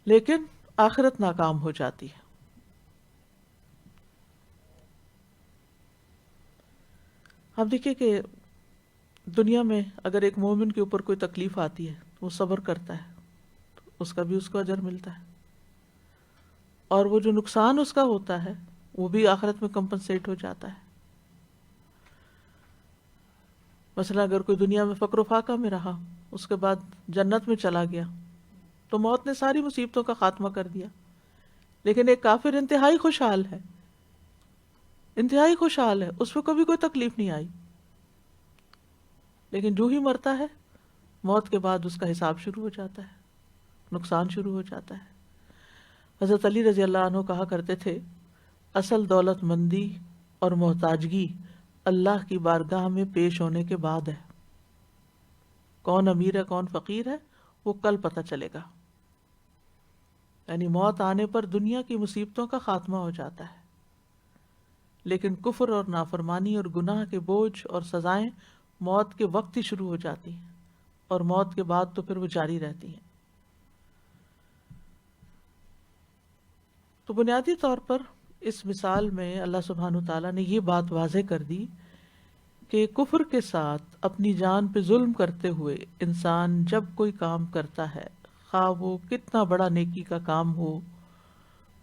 لیکن آخرت ناکام ہو جاتی ہے. آپ دیکھیے کہ دنیا میں اگر ایک مومن کے اوپر کوئی تکلیف آتی ہے وہ صبر کرتا ہے تو اس کا بھی اس کو اجر ملتا ہے، اور وہ جو نقصان اس کا ہوتا ہے وہ بھی آخرت میں کمپنسیٹ ہو جاتا ہے. مثلا اگر کوئی دنیا میں فقر و فاقہ میں رہا، اس کے بعد جنت میں چلا گیا تو موت نے ساری مصیبتوں کا خاتمہ کر دیا. لیکن ایک کافر انتہائی خوشحال ہے، انتہائی خوشحال ہے، اس پہ کبھی کوئی تکلیف نہیں آئی، لیکن جو ہی مرتا ہے موت کے بعد اس کا حساب شروع ہو جاتا ہے، نقصان شروع ہو جاتا ہے. حضرت علی رضی اللہ عنہ کہا کرتے تھے اصل دولت مندی اور محتاجگی اللہ کی بارگاہ میں پیش ہونے کے بعد ہے. کون امیر ہے کون فقیر ہے وہ کل پتہ چلے گا. یعنی موت آنے پر دنیا کی مصیبتوں کا خاتمہ ہو جاتا ہے، لیکن کفر اور نافرمانی اور گناہ کے بوجھ اور سزائیں موت کے وقت ہی شروع ہو جاتی ہیں، اور موت کے بعد تو پھر وہ جاری رہتی ہیں. تو بنیادی طور پر اس مثال میں اللہ سبحانہ وتعالیٰ نے یہ بات واضح کر دی کہ کفر کے ساتھ اپنی جان پہ ظلم کرتے ہوئے انسان جب کوئی کام کرتا ہے، خواہ وہ کتنا بڑا نیکی کا کام ہو،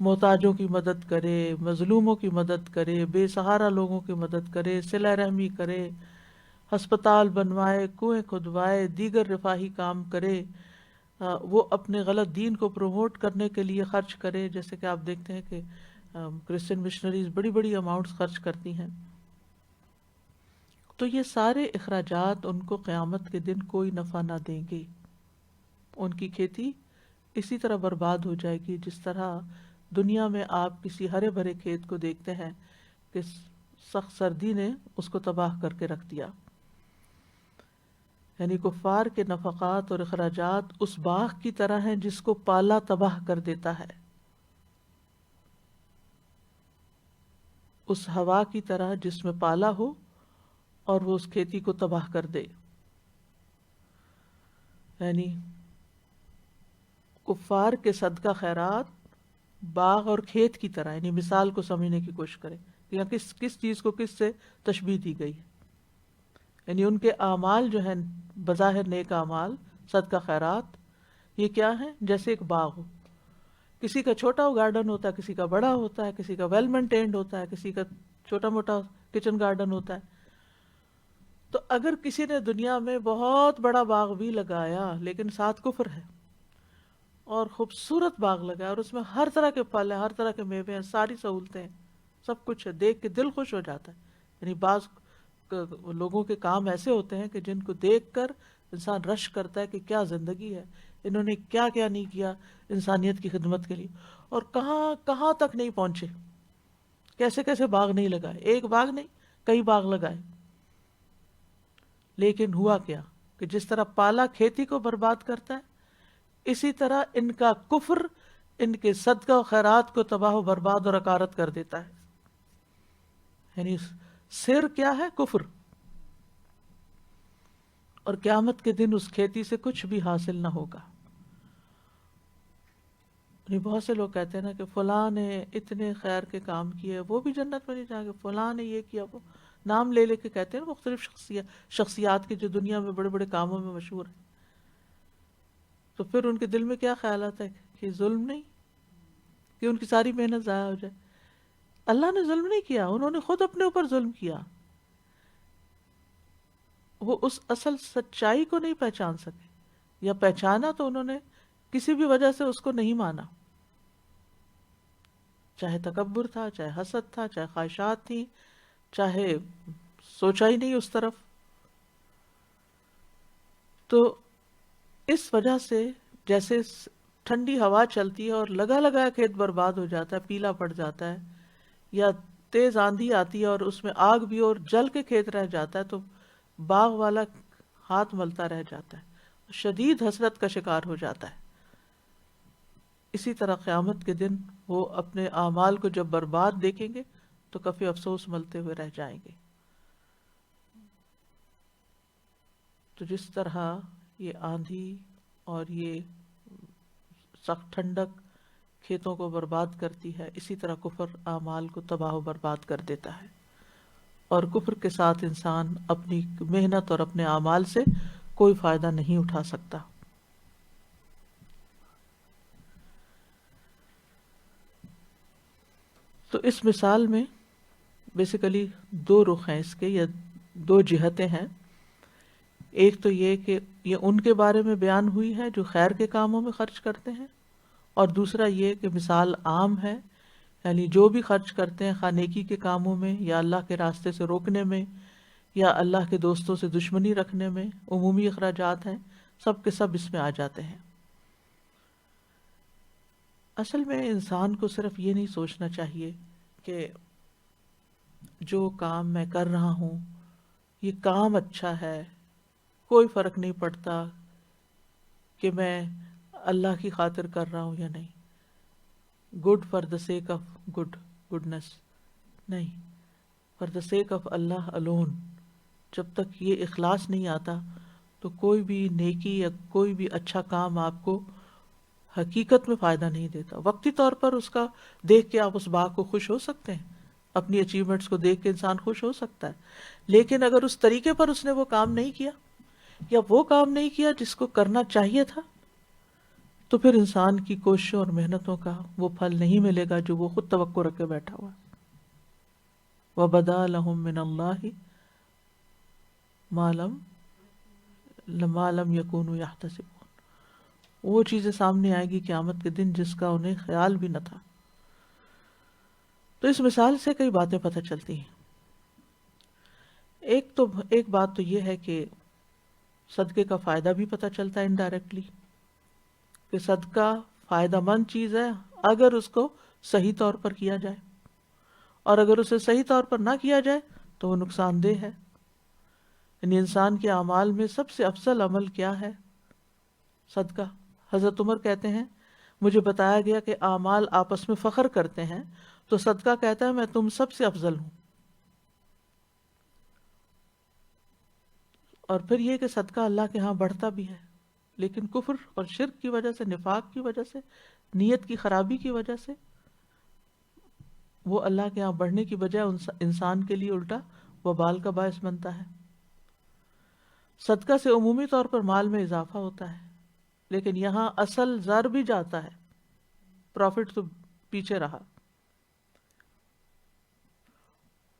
محتاجوں کی مدد کرے، مظلوموں کی مدد کرے، بے سہارا لوگوں کی مدد کرے، صلہ رحمی کرے، ہسپتال بنوائے، کنویں کھدوائے، دیگر رفاہی کام کرے، وہ اپنے غلط دین کو پروموٹ کرنے کے لیے خرچ کرے. جیسے کہ آپ دیکھتے ہیں کہ کرسچن مشنریز بڑی بڑی اماؤنٹس خرچ کرتی ہیں، تو یہ سارے اخراجات ان کو قیامت کے دن کوئی نفع نہ دیں گے. ان کی کھیتی اسی طرح برباد ہو جائے گی جس طرح دنیا میں آپ کسی ہرے بھرے کھیت کو دیکھتے ہیں کہ سخت سردی نے اس کو تباہ کر کے رکھ دیا. یعنی کفار کے نفقات اور اخراجات اس باغ کی طرح ہیں جس کو پالا تباہ کر دیتا ہے، اس ہوا کی طرح جس میں پالا ہو اور وہ اس کھیتی کو تباہ کر دے. یعنی کفار کے صدقہ خیرات باغ اور کھیت کی طرح، یعنی مثال کو سمجھنے کی کوشش کریں کہ یہاں کس چیز کو کس سے تشبیہ دی گئی. یعنی ان کے اعمال جو ہیں بظاہر نیک اعمال، صدقہ خیرات، یہ کیا ہیں؟ جیسے ایک باغ ہو، کسی کا چھوٹا گارڈن ہوتا ہے، کسی کا بڑا ہوتا ہے، کسی کا ویل مینٹینڈ ہوتا ہے، کسی کا چھوٹا موٹا کچن گارڈن ہوتا ہے. تو اگر کسی نے دنیا میں بہت بڑا باغ بھی لگایا لیکن ساتھ کفر ہے، اور خوبصورت باغ لگایا اور اس میں ہر طرح کے پھل ہیں، ہر طرح کے میوے ہیں، ساری سہولتیں ہیں، سب کچھ ہے، دیکھ کے دل خوش ہو جاتا ہے. یعنی بعض لوگوں کے کام ایسے ہوتے ہیں کہ جن کو دیکھ کر انسان رش کرتا ہے کہ کیا زندگی ہے، انہوں نے کیا کیا نہیں کیا انسانیت کی خدمت کے لیے، اور کہاں کہاں تک نہیں پہنچے، کیسے کیسے باغ نہیں لگائے، ایک باغ نہیں کئی باغ لگائے. لیکن ہوا کیا کہ جس طرح پالا کھیتی کو برباد کرتا ہے، اسی طرح ان کا کفر ان کے صدقہ و خیرات کو تباہ و برباد اور اکارت کر دیتا ہے. یعنی سر کیا ہے؟ کفر. اور قیامت کے دن اس کھیتی سے کچھ بھی حاصل نہ ہوگا. یعنی بہت سے لوگ کہتے ہیں نا کہ فلاں نے اتنے خیر کے کام کیے، وہ بھی جنت میں نہیں جائیں گے، فلاں نے یہ کیا، وہ نام لے لے کے کہتے ہیں مختلف شخصیات کی جو دنیا میں بڑے بڑے کاموں میں مشہور ہیں. تو پھر ان کے دل میں کیا خیال آتا ہے کہ ظلم نہیں، کہ ان کی ساری محنت ضائع ہو جائے. اللہ نے ظلم نہیں کیا، انہوں نے خود اپنے اوپر ظلم کیا. وہ اس اصل سچائی کو نہیں پہچان سکے، یا پہچانا تو انہوں نے کسی بھی وجہ سے اس کو نہیں مانا، چاہے تکبر تھا، چاہے حسد تھا، چاہے خواہشات تھی، چاہے سوچا ہی نہیں اس طرف. تو اس وجہ سے جیسے ٹھنڈی ہوا چلتی ہے اور لگا لگا کھیت برباد ہو جاتا ہے، پیلا پڑ جاتا ہے، یا تیز آندھی آتی ہے اور اس میں آگ بھی اور جل کے کھیت رہ جاتا ہے، تو باغ والا ہاتھ ملتا رہ جاتا ہے، شدید حسرت کا شکار ہو جاتا ہے. اسی طرح قیامت کے دن وہ اپنے اعمال کو جب برباد دیکھیں گے تو کافی افسوس ملتے ہوئے رہ جائیں گے. تو جس طرح یہ آندھی اور یہ سخت ٹھنڈک کھیتوں کو برباد کرتی ہے، اسی طرح کفر اعمال کو تباہ و برباد کر دیتا ہے. اور کفر کے ساتھ انسان اپنی محنت اور اپنے اعمال سے کوئی فائدہ نہیں اٹھا سکتا. تو اس مثال میں بیسیکلی دو رخ ہیں اس کے، یا دو جہتیں ہیں. ایک تو یہ کہ یہ ان کے بارے میں بیان ہوئی ہے جو خیر کے کاموں میں خرچ کرتے ہیں، اور دوسرا یہ کہ مثال عام ہے، یعنی جو بھی خرچ کرتے ہیں خواہ نیکی کے کاموں میں یا اللہ کے راستے سے روکنے میں یا اللہ کے دوستوں سے دشمنی رکھنے میں، عمومی اخراجات ہیں، سب کے سب اس میں آ جاتے ہیں. اصل میں انسان کو صرف یہ نہیں سوچنا چاہیے کہ جو کام میں کر رہا ہوں یہ کام اچھا ہے، کوئی فرق نہیں پڑتا کہ میں اللہ کی خاطر کر رہا ہوں یا نہیں، good for the sake of goodness, نہیں، for the sake of Allah alone. جب تک یہ اخلاص نہیں آتا تو کوئی بھی نیکی یا کوئی بھی اچھا کام آپ کو حقیقت میں فائدہ نہیں دیتا. وقتی طور پر اس کا دیکھ کے آپ اس باغ کو خوش ہو سکتے ہیں، اپنی اچیومنٹس کو دیکھ کے انسان خوش ہو سکتا ہے، لیکن اگر اس طریقے پر اس نے وہ کام نہیں کیا یا وہ کام نہیں کیا جس کو کرنا چاہیے تھا، تو پھر انسان کی کوششوں اور محنتوں کا وہ پھل نہیں ملے گا جو وہ خود توقع رکھ کے بیٹھا ہوا. وَبَدَا لَهُم مِّنَ اللَّهِ مَا لَمْ يَكُونُوا يَحْتَسِبُونَ. وہ چیزیں سامنے آئے گی قیامت کے دن جس کا انہیں خیال بھی نہ تھا. تو اس مثال سے کئی باتیں پتہ چلتی ہیں. ایک بات تو یہ ہے کہ صدقے کا فائدہ بھی پتہ چلتا ہے انڈائریکٹلی، کہ صدقہ فائدہ مند چیز ہے اگر اس کو صحیح طور پر کیا جائے، اور اگر اسے صحیح طور پر نہ کیا جائے تو وہ نقصان دہ ہے۔ یعنی انسان کے اعمال میں سب سے افضل عمل کیا ہے؟ صدقہ۔ حضرت عمر کہتے ہیں مجھے بتایا گیا کہ اعمال آپس میں فخر کرتے ہیں تو صدقہ کہتا ہے میں تم سب سے افضل ہوں۔ اور پھر یہ کہ صدقہ اللہ کے ہاں بڑھتا بھی ہے، لیکن کفر اور شرک کی وجہ سے، نفاق کی وجہ سے، نیت کی خرابی کی وجہ سے وہ اللہ کے ہاں بڑھنے کی بجائے انسان کے لیے الٹا وبال کا باعث بنتا ہے۔ صدقہ سے عمومی طور پر مال میں اضافہ ہوتا ہے، لیکن یہاں اصل زر بھی جاتا ہے، پروفٹ تو پیچھے رہا۔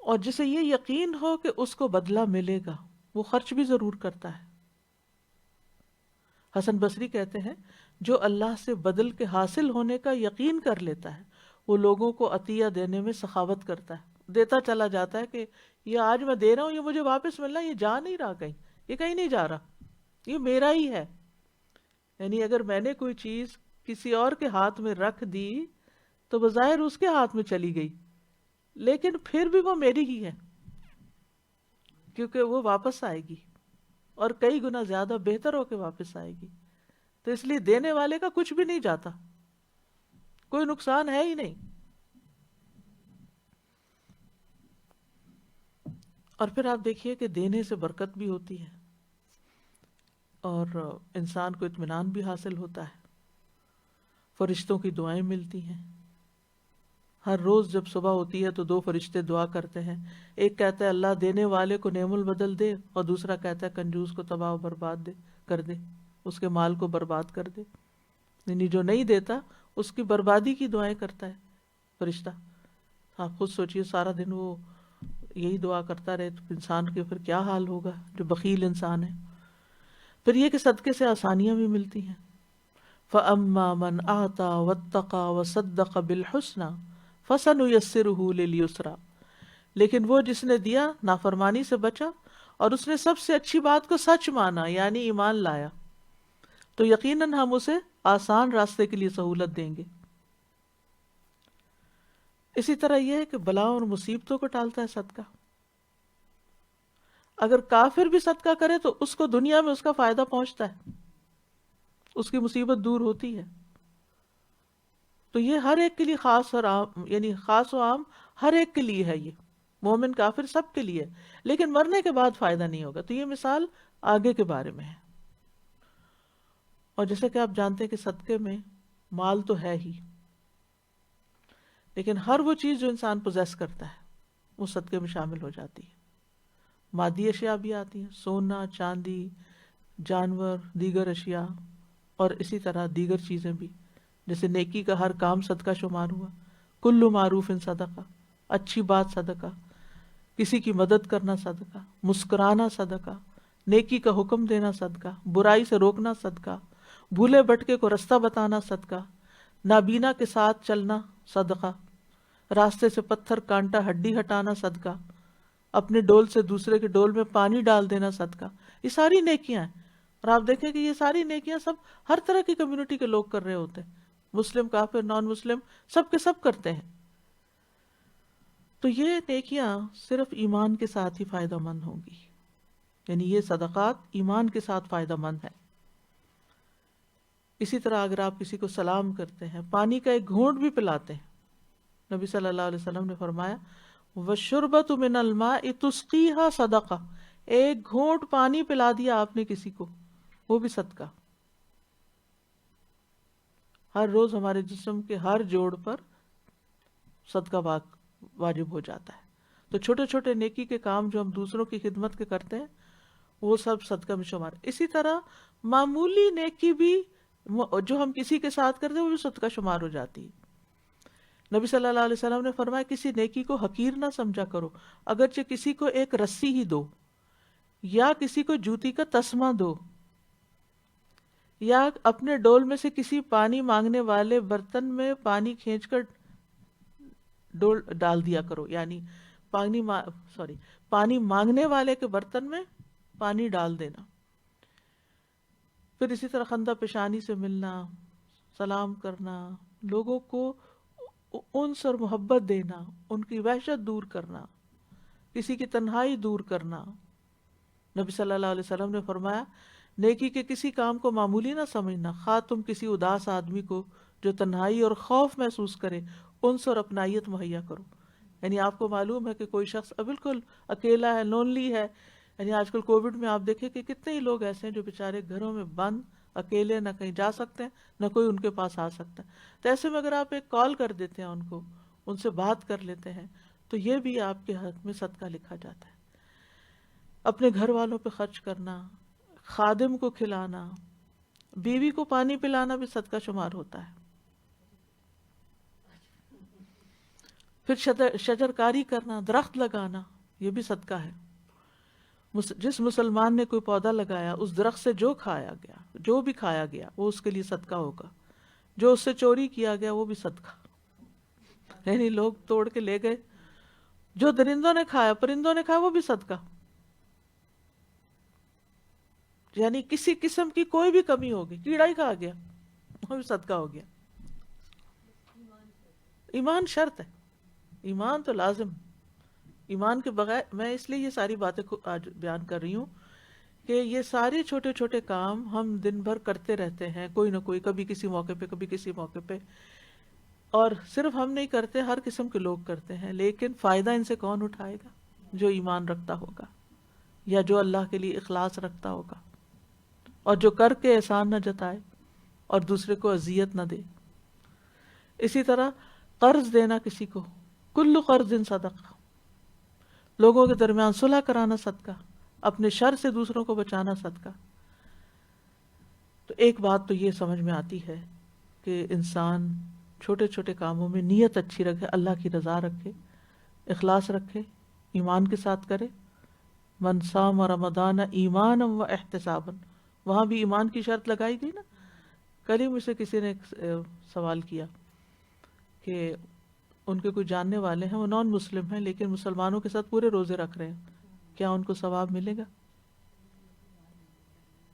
اور جسے یہ یقین ہو کہ اس کو بدلہ ملے گا وہ خرچ بھی ضرور کرتا ہے۔ حسن بصری کہتے ہیں جو اللہ سے بدل کے حاصل ہونے کا یقین کر لیتا ہے وہ لوگوں کو عطیہ دینے میں سخاوت کرتا ہے، دیتا چلا جاتا ہے کہ یہ آج میں دے رہا ہوں، یہ مجھے واپس ملنا، یہ جا نہیں رہا کہیں، یہ کہیں نہیں جا رہا، یہ میرا ہی ہے۔ یعنی اگر میں نے کوئی چیز کسی اور کے ہاتھ میں رکھ دی تو بظاہر اس کے ہاتھ میں چلی گئی، لیکن پھر بھی وہ میری ہی ہے، کیونکہ وہ واپس آئے گی اور کئی گنا زیادہ بہتر ہو کے واپس آئے گی۔ تو اس لیے دینے والے کا کچھ بھی نہیں جاتا، کوئی نقصان ہے ہی نہیں۔ اور پھر آپ دیکھیے کہ دینے سے برکت بھی ہوتی ہے اور انسان کو اطمینان بھی حاصل ہوتا ہے، فرشتوں کی دعائیں ملتی ہیں۔ ہر روز جب صبح ہوتی ہے تو 2 فرشتے دعا کرتے ہیں، ایک کہتا ہے اللہ دینے والے کو نعم البدل دے، اور دوسرا کہتا ہے کنجوس کو تباہ و برباد کر دے، اس کے مال کو برباد کر دے۔ یعنی جو نہیں دیتا اس کی بربادی کی دعائیں کرتا ہے فرشتہ۔ آپ خود سوچئے سارا دن وہ یہی دعا کرتا رہے تو انسان کے پھر کیا حال ہوگا جو بخیل انسان ہے۔ پھر یہ کہ صدقے سے آسانیاں بھی ملتی ہیں۔ فَأَمَّا مَنْ أَعْطَى وَاتَّقَى وَصَدَّقَ بِالْحُسْنَى فَسَنُيَسِّرُهُ لِلْيُسْرَى، لیکن وہ جس نے دیا، نافرمانی سے بچا اور اس نے سب سے اچھی بات کو سچ مانا یعنی ایمان لایا، تو یقیناً ہم اسے آسان راستے کے لیے سہولت دیں گے۔ اسی طرح یہ ہے کہ بلاؤں اور مصیبتوں کو ٹالتا ہے صدقہ۔ اگر کافر بھی صدقہ کرے تو اس کو دنیا میں اس کا فائدہ پہنچتا ہے، اس کی مصیبت دور ہوتی ہے۔ تو یہ ہر ایک کے لیے خاص اور عام، یعنی خاص و عام ہر ایک کے لیے ہے، یہ مومن کافر سب کے لیے، لیکن مرنے کے بعد فائدہ نہیں ہوگا۔ تو یہ مثال آگے کے بارے میں ہے۔ اور جیسے کہ آپ جانتے ہیں کہ صدقے میں مال تو ہے ہی، لیکن ہر وہ چیز جو انسان پوزیس کرتا ہے وہ صدقے میں شامل ہو جاتی ہے۔ مادی اشیاء بھی آتی ہیں، سونا، چاندی، جانور، دیگر اشیاء، اور اسی طرح دیگر چیزیں بھی، جیسے نیکی کا ہر کام صدقہ شمار ہوا۔ کل معروف صدقہ، اچھی بات صدقہ، کسی کی مدد کرنا صدقہ، مسکرانا صدقہ، نیکی کا حکم دینا صدقہ، برائی سے روکنا صدقہ، بھولے بھٹکے کو رستہ بتانا صدقہ، نابینا کے ساتھ چلنا صدقہ، راستے سے پتھر کانٹا ہڈی ہٹانا صدقہ، اپنے ڈول سے دوسرے کے ڈول میں پانی ڈال دینا صدقہ۔ یہ ساری نیکیاں ہیں، اور آپ دیکھیں کہ یہ ساری نیکیاں سب ہر طرح کی کمیونٹی کے لوگ کر رہے ہوتے ہیں، مسلم، کافر، نان مسلم، سب کے سب کرتے ہیں۔ تو یہ نیکیاں صرف ایمان کے ساتھ ہی فائدہ مند ہوں گی، یعنی یہ صدقات ایمان کے ساتھ فائدہ مند ہیں۔ اسی طرح اگر آپ کسی کو سلام کرتے ہیں، پانی کا ایک گھونٹ بھی پلاتے ہیں، نبی صلی اللہ علیہ وسلم نے فرمایا وَالشُّرْبَةُ مِنَ الْمَاءِ تُسْقِيهَا صَدَقَةٌ، ایک گھونٹ پانی پلا دیا آپ نے کسی کو، وہ بھی صدقہ۔ ہر روز ہمارے جسم کے ہر جوڑ پر صدقہ واجب ہو جاتا ہے۔ تو چھوٹے چھوٹے نیکی کے کام جو ہم دوسروں کی خدمت کے کرتے ہیں وہ سب صدقہ میں شمار۔ اسی طرح معمولی نیکی بھی جو ہم کسی کے ساتھ کرتے ہیں وہ بھی صدقہ شمار ہو جاتی ہے۔ نبی صلی اللہ علیہ وسلم نے فرمایا کسی نیکی کو حقیر نہ سمجھا کرو، اگرچہ کسی کو ایک رسی ہی دو، یا کسی کو جوتی کا تسمہ دو، یا اپنے ڈول میں سے کسی پانی مانگنے والے برتن میں پانی کھینچ کر ڈول ڈال دیا کرو، یعنی پانی مانگنے والے کے برتن میں پانی ڈال دینا۔ پھر اسی طرح خندہ پیشانی سے ملنا، سلام کرنا، لوگوں کو انس اور محبت دینا، ان کی وحشت دور کرنا، کسی کی تنہائی دور کرنا۔ نبی صلی اللہ علیہ وسلم نے فرمایا نیکی کے کسی کام کو معمولی نہ سمجھنا، خواہ تم کسی اداس آدمی کو جو تنہائی اور خوف محسوس کرے انس اور اپنائیت مہیا کرو۔ یعنی آپ کو معلوم ہے کہ کوئی شخص بالکل اکیلا ہے، لونلی ہے، یعنی آج کل کووڈ میں آپ دیکھیں کہ کتنے ہی لوگ ایسے ہیں جو بیچارے گھروں میں بند اکیلے، نہ کہیں جا سکتے ہیں نہ کوئی ان کے پاس آ سکتا ہے۔ تو ایسے میں اگر آپ ایک کال کر دیتے ہیں ان کو، ان سے بات کر لیتے ہیں، تو یہ بھی آپ کے حق میں صدقہ لکھا جاتا ہے۔ اپنے گھر والوں پہ خرچ کرنا، خادم کو کھلانا، بیوی کو پانی پلانا بھی صدقہ شمار ہوتا ہے۔ پھر شجرکاری کرنا، درخت لگانا، یہ بھی صدقہ ہے۔ جس مسلمان نے کوئی پودا لگایا، اس درخت سے جو بھی کھایا گیا وہ اس کے لیے صدقہ ہوگا، جو اس سے چوری کیا گیا وہ بھی صدقہ، یعنی لوگ توڑ کے لے گئے، جو درندوں نے کھایا، پرندوں نے کھایا، وہ بھی صدقہ، یعنی کسی قسم کی کوئی بھی کمی ہوگی، کیڑا ہی کھا گیا وہ بھی صدقہ ہو گیا۔ ایمان شرط ہے، ایمان تو لازم، ایمان کے بغیر، میں اس لیے یہ ساری باتیں آج بیان کر رہی ہوں کہ یہ سارے چھوٹے چھوٹے کام ہم دن بھر کرتے رہتے ہیں، کوئی نہ کوئی، کبھی کسی موقع پہ، کبھی کسی موقع پہ، اور صرف ہم نہیں کرتے، ہر قسم کے لوگ کرتے ہیں، لیکن فائدہ ان سے کون اٹھائے گا؟ جو ایمان رکھتا ہوگا یا جو اللہ کے لیے اخلاص رکھتا ہوگا، اور جو کر کے احسان نہ جتائے اور دوسرے کو اذیت نہ دے۔ اسی طرح قرض دینا کسی کو، کل قرض صدقہ، لوگوں کے درمیان صلح کرانا صدقہ، اپنے شر سے دوسروں کو بچانا صدقہ۔ تو ایک بات تو یہ سمجھ میں آتی ہے کہ انسان چھوٹے چھوٹے کاموں میں نیت اچھی رکھے، اللہ کی رضا رکھے، اخلاص رکھے، ایمان کے ساتھ کرے۔ من صام رمضان ایمانا و احتسابا، وہاں بھی ایمان کی شرط لگائی گئی نا۔ کل ہی مجھ سے کسی نے ایک سوال کیا کہ ان کے کوئی جاننے والے ہیں، وہ نان مسلم ہیں لیکن مسلمانوں کے ساتھ پورے روزے رکھ رہے ہیں، کیا ان کو ثواب ملے گا؟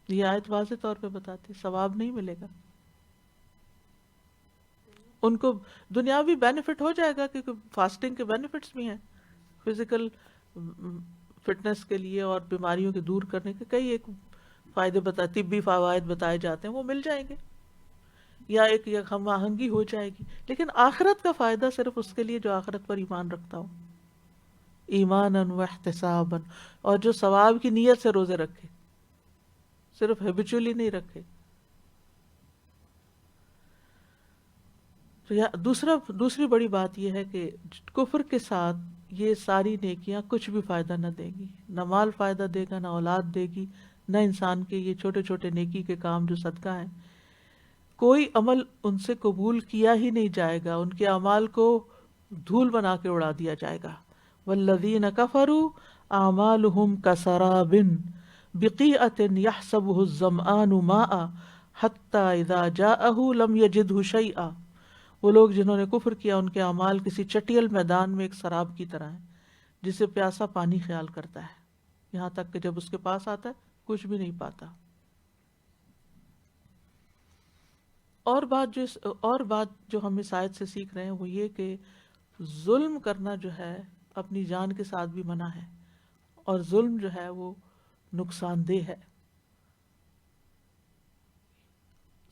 یہ آیت واضح طور پہ بتاتی ثواب نہیں ملے گا۔ ان کو دنیاوی بینیفٹ ہو جائے گا کیونکہ فاسٹنگ کے بینیفٹس بھی ہیں، فزیکل فٹنس کے لیے اور بیماریوں کے دور کرنے کے کئی ایک فائدے طبی فوائد بتائے جاتے ہیں، وہ مل جائیں گے، یا ایک ہم آہنگی ہو جائے گی، لیکن آخرت کا فائدہ صرف اس کے لیے جو آخرت پر ایمان رکھتا ہو، ایمانا و احتسابا، اور جو ثواب کی نیت سے روزے رکھے، صرف ہیبیچولی نہیں رکھے۔ تو دوسری بڑی بات یہ ہے کہ کفر کے ساتھ یہ ساری نیکیاں کچھ بھی فائدہ نہ دیں گی، نہ مال فائدہ دے گا، نہ اولاد دے گی، نہ انسان کے یہ چھوٹے چھوٹے نیکی کے کام جو صدقہ ہیں، کوئی عمل ان سے قبول کیا ہی نہیں جائے گا، ان کے اعمال کو دھول بنا کے اڑا دیا جائے گا۔ والذین کفروا اعمالهم کسراب بقیعة یحسبه الظمآن ماء حتی اذا جاءه لم یجدہ شیئا، وہ لوگ جنہوں نے کفر کیا ان کے اعمال کسی چٹیل میدان میں ایک سراب کی طرح ہیں جسے پیاسا پانی خیال کرتا ہے، یہاں تک کہ جب اس کے پاس آتا ہے کچھ بھی نہیں پاتا۔ اور بات جو ہم اس آیت سے سیکھ رہے ہیں وہ یہ کہ ظلم کرنا جو ہے اپنی جان کے ساتھ بھی منع ہے، اور ظلم جو ہے وہ نقصان دہ ہے۔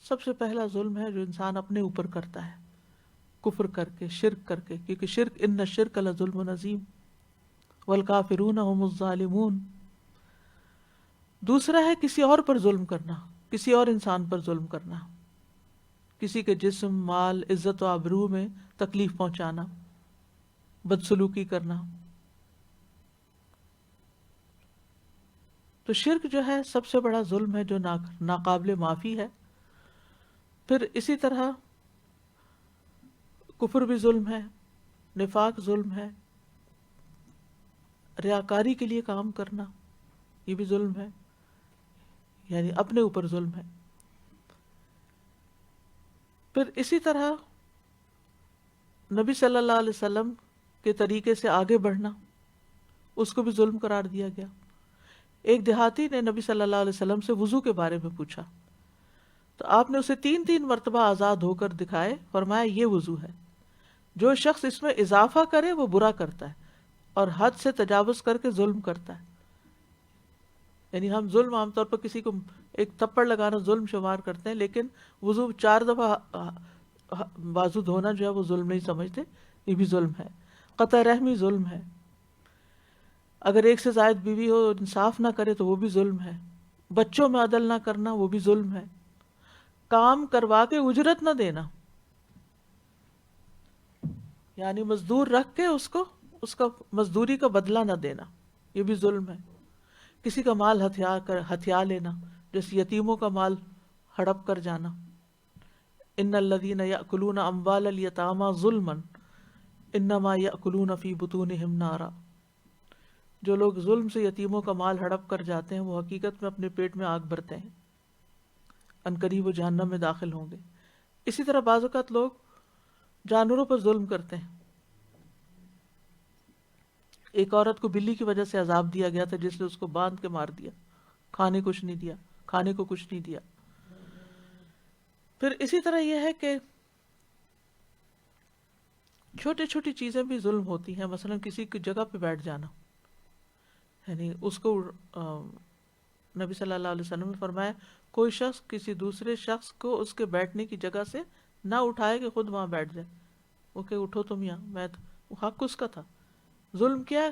سب سے پہلا ظلم ہے جو انسان اپنے اوپر کرتا ہے، کفر کر کے، شرک کر کے، کیونکہ شرک ان الشرک لظلم عظیم والکافرون هم الظالمون۔ دوسرا ہے کسی اور پر ظلم کرنا، کسی اور انسان پر ظلم کرنا، کسی کے جسم، مال، عزت و آبرو میں تکلیف پہنچانا، بدسلوکی کرنا۔ تو شرک جو ہے سب سے بڑا ظلم ہے جو ناقابل معافی ہے۔ پھر اسی طرح کفر بھی ظلم ہے، نفاق ظلم ہے، ریاکاری کے لیے کام کرنا یہ بھی ظلم ہے، یعنی اپنے اوپر ظلم ہے۔ پھر اسی طرح نبی صلی اللہ علیہ وسلم کے طریقے سے آگے بڑھنا، اس کو بھی ظلم قرار دیا گیا۔ ایک دیہاتی نے نبی صلی اللہ علیہ وسلم سے وضو کے بارے میں پوچھا تو آپ نے اسے 3 مرتبہ آزاد ہو کر دکھائے، فرمایا یہ وضو ہے۔ جو شخص اس میں اضافہ کرے وہ برا کرتا ہے اور حد سے تجاوز کر کے ظلم کرتا ہے۔ یعنی ہم ظلم عام طور پر کسی کو ایک تھپڑ لگانا ظلم شمار کرتے ہیں، لیکن وضو 4 دفعہ بازو دھونا جو ہے وہ ظلم نہیں سمجھتے، یہ بھی ظلم ہے۔ قطع رحمی ظلم ہے، اگر ایک سے زائد بیوی ہو انصاف نہ کرے تو وہ بھی ظلم ہے، بچوں میں عدل نہ کرنا وہ بھی ظلم ہے، کام کروا کے اجرت نہ دینا، یعنی مزدور رکھ کے اس کا مزدوری کا بدلہ نہ دینا، یہ بھی ظلم ہے۔ کسی کا مال ہتھیا لینا، جیسے یتیموں کا مال ہڑپ کر جانا۔ ان الذین یأکلون اموال الیتامی ظلما انما یأکلون فی بطونہم نارا، جو لوگ ظلم سے یتیموں کا مال ہڑپ کر جاتے ہیں وہ حقیقت میں اپنے پیٹ میں آگ بھرتے ہیں، عنقریب وہ جہنم میں داخل ہوں گے۔ اسی طرح بعض اوقات لوگ جانوروں پر ظلم کرتے ہیں۔ ایک عورت کو بلی کی وجہ سے عذاب دیا گیا تھا، جس نے اس کو باندھ کے مار دیا، کھانے کو کچھ نہیں دیا۔ پھر اسی طرح یہ ہے کہ چھوٹی چھوٹی چیزیں بھی ظلم ہوتی ہیں، مثلا کسی کی جگہ پہ بیٹھ جانا، یعنی اس کو نبی صلی اللہ علیہ وسلم نے فرمایا کوئی شخص کسی دوسرے شخص کو اس کے بیٹھنے کی جگہ سے نہ اٹھائے کہ خود وہاں بیٹھ جائے، وہ کہ اٹھو تم یہاں، میں وہ حق اس کا تھا۔ ظلم کیا ہے؟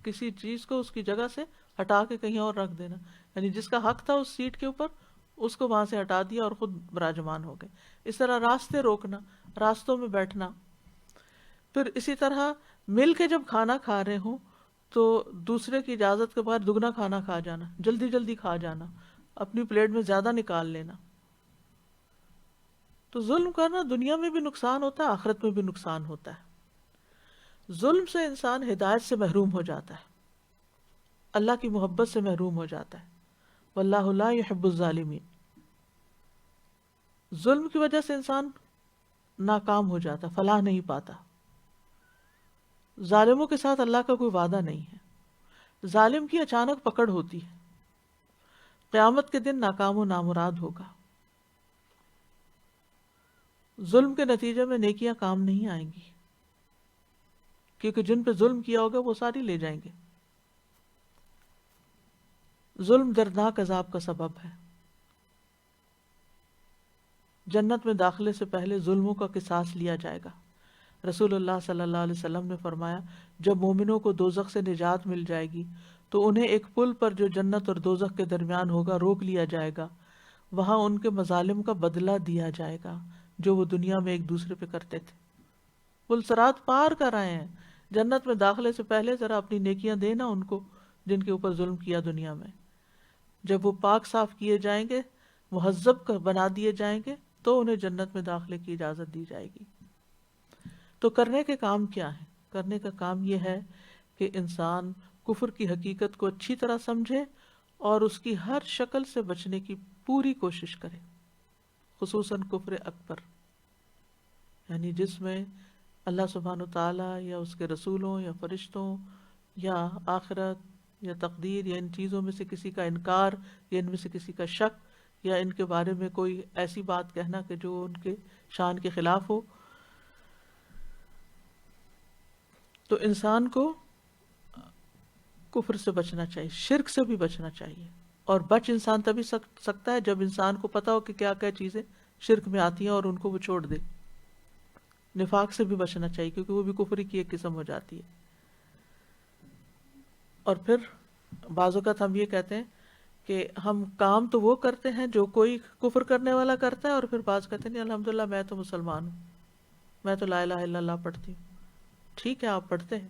کسی چیز کو اس کی جگہ سے ہٹا کے کہیں اور رکھ دینا، یعنی جس کا حق تھا اس سیٹ کے اوپر اس کو وہاں سے ہٹا دیا اور خود براجمان ہو گئے۔ اس طرح راستے روکنا، راستوں میں بیٹھنا۔ پھر اسی طرح مل کے جب کھانا کھا رہے ہوں تو دوسرے کی اجازت کے بعد دگنا کھانا کھا جانا، جلدی جلدی کھا جانا، اپنی پلیٹ میں زیادہ نکال لینا۔ تو ظلم کرنا دنیا میں بھی نقصان ہوتا ہے، آخرت میں بھی نقصان ہوتا ہے۔ ظلم سے انسان ہدایت سے محروم ہو جاتا ہے، اللہ کی محبت سے محروم ہو جاتا ہے، واللہ لا يحب الظالمین۔ ظلم کی وجہ سے انسان ناکام ہو جاتا، فلاح نہیں پاتا۔ ظالموں کے ساتھ اللہ کا کوئی وعدہ نہیں ہے، ظالم کی اچانک پکڑ ہوتی ہے، قیامت کے دن ناکام و نامراد ہوگا۔ ظلم کے نتیجے میں نیکیاں کام نہیں آئیں گی، کیونکہ جن پہ ظلم کیا ہوگا وہ ساری لے جائیں گے۔ ظلم دردناک عذاب کا سبب ہے۔ جنت میں داخلے سے پہلے ظلموں کا قصاص لیا جائے گا۔ رسول اللہ صلی اللہ علیہ وسلم نے فرمایا جب مومنوں کو دوزخ سے نجات مل جائے گی تو انہیں ایک پل پر جو جنت اور دوزخ کے درمیان ہوگا روک لیا جائے گا، وہاں ان کے مظالم کا بدلہ دیا جائے گا جو وہ دنیا میں ایک دوسرے پہ کرتے تھے۔ پل صراط پار کر آئے ہیں، جنت میں داخلے سے پہلے ذرا اپنی نیکیاں دینا ان کو جن کے اوپر ظلم کیا دنیا میں۔ جب وہ پاک صاف کیے جائیں گے، مہذب بنا دیے جائیں گے تو انہیں جنت میں داخلے کی اجازت دی جائے گی۔ تو کرنے کے کام کیا ہے؟ کرنے کا کام یہ ہے کہ انسان کفر کی حقیقت کو اچھی طرح سمجھے اور اس کی ہر شکل سے بچنے کی پوری کوشش کرے، خصوصاً کفر اکبر، یعنی جس میں اللہ سبحانہ وتعالیٰ یا اس کے رسولوں یا فرشتوں یا آخرت یا تقدیر یا ان چیزوں میں سے کسی کا انکار یا ان میں سے کسی کا شک یا ان کے بارے میں کوئی ایسی بات کہنا کہ جو ان کے شان کے خلاف ہو۔ تو انسان کو کفر سے بچنا چاہیے، شرک سے بھی بچنا چاہیے، اور بچ انسان تبھی سکتا ہے جب انسان کو پتا ہو کہ کیا کیا چیزیں شرک میں آتی ہیں اور ان کو وہ چھوڑ دے۔ نفاق سے بھی بچنا چاہیے کیونکہ وہ بھی کفر کی ایک قسم ہو جاتی ہے۔ اور پھر بعض اوقات ہم یہ کہتے ہیں کہ ہم کام تو وہ کرتے ہیں جو کوئی کفر کرنے والا کرتا ہے، اور پھر بعض کہتے ہیں نہیں الحمدللہ میں تو مسلمان ہوں، میں تو لا الہ الا اللہ پڑھتی ہوں۔ ٹھیک ہے آپ پڑھتے ہیں،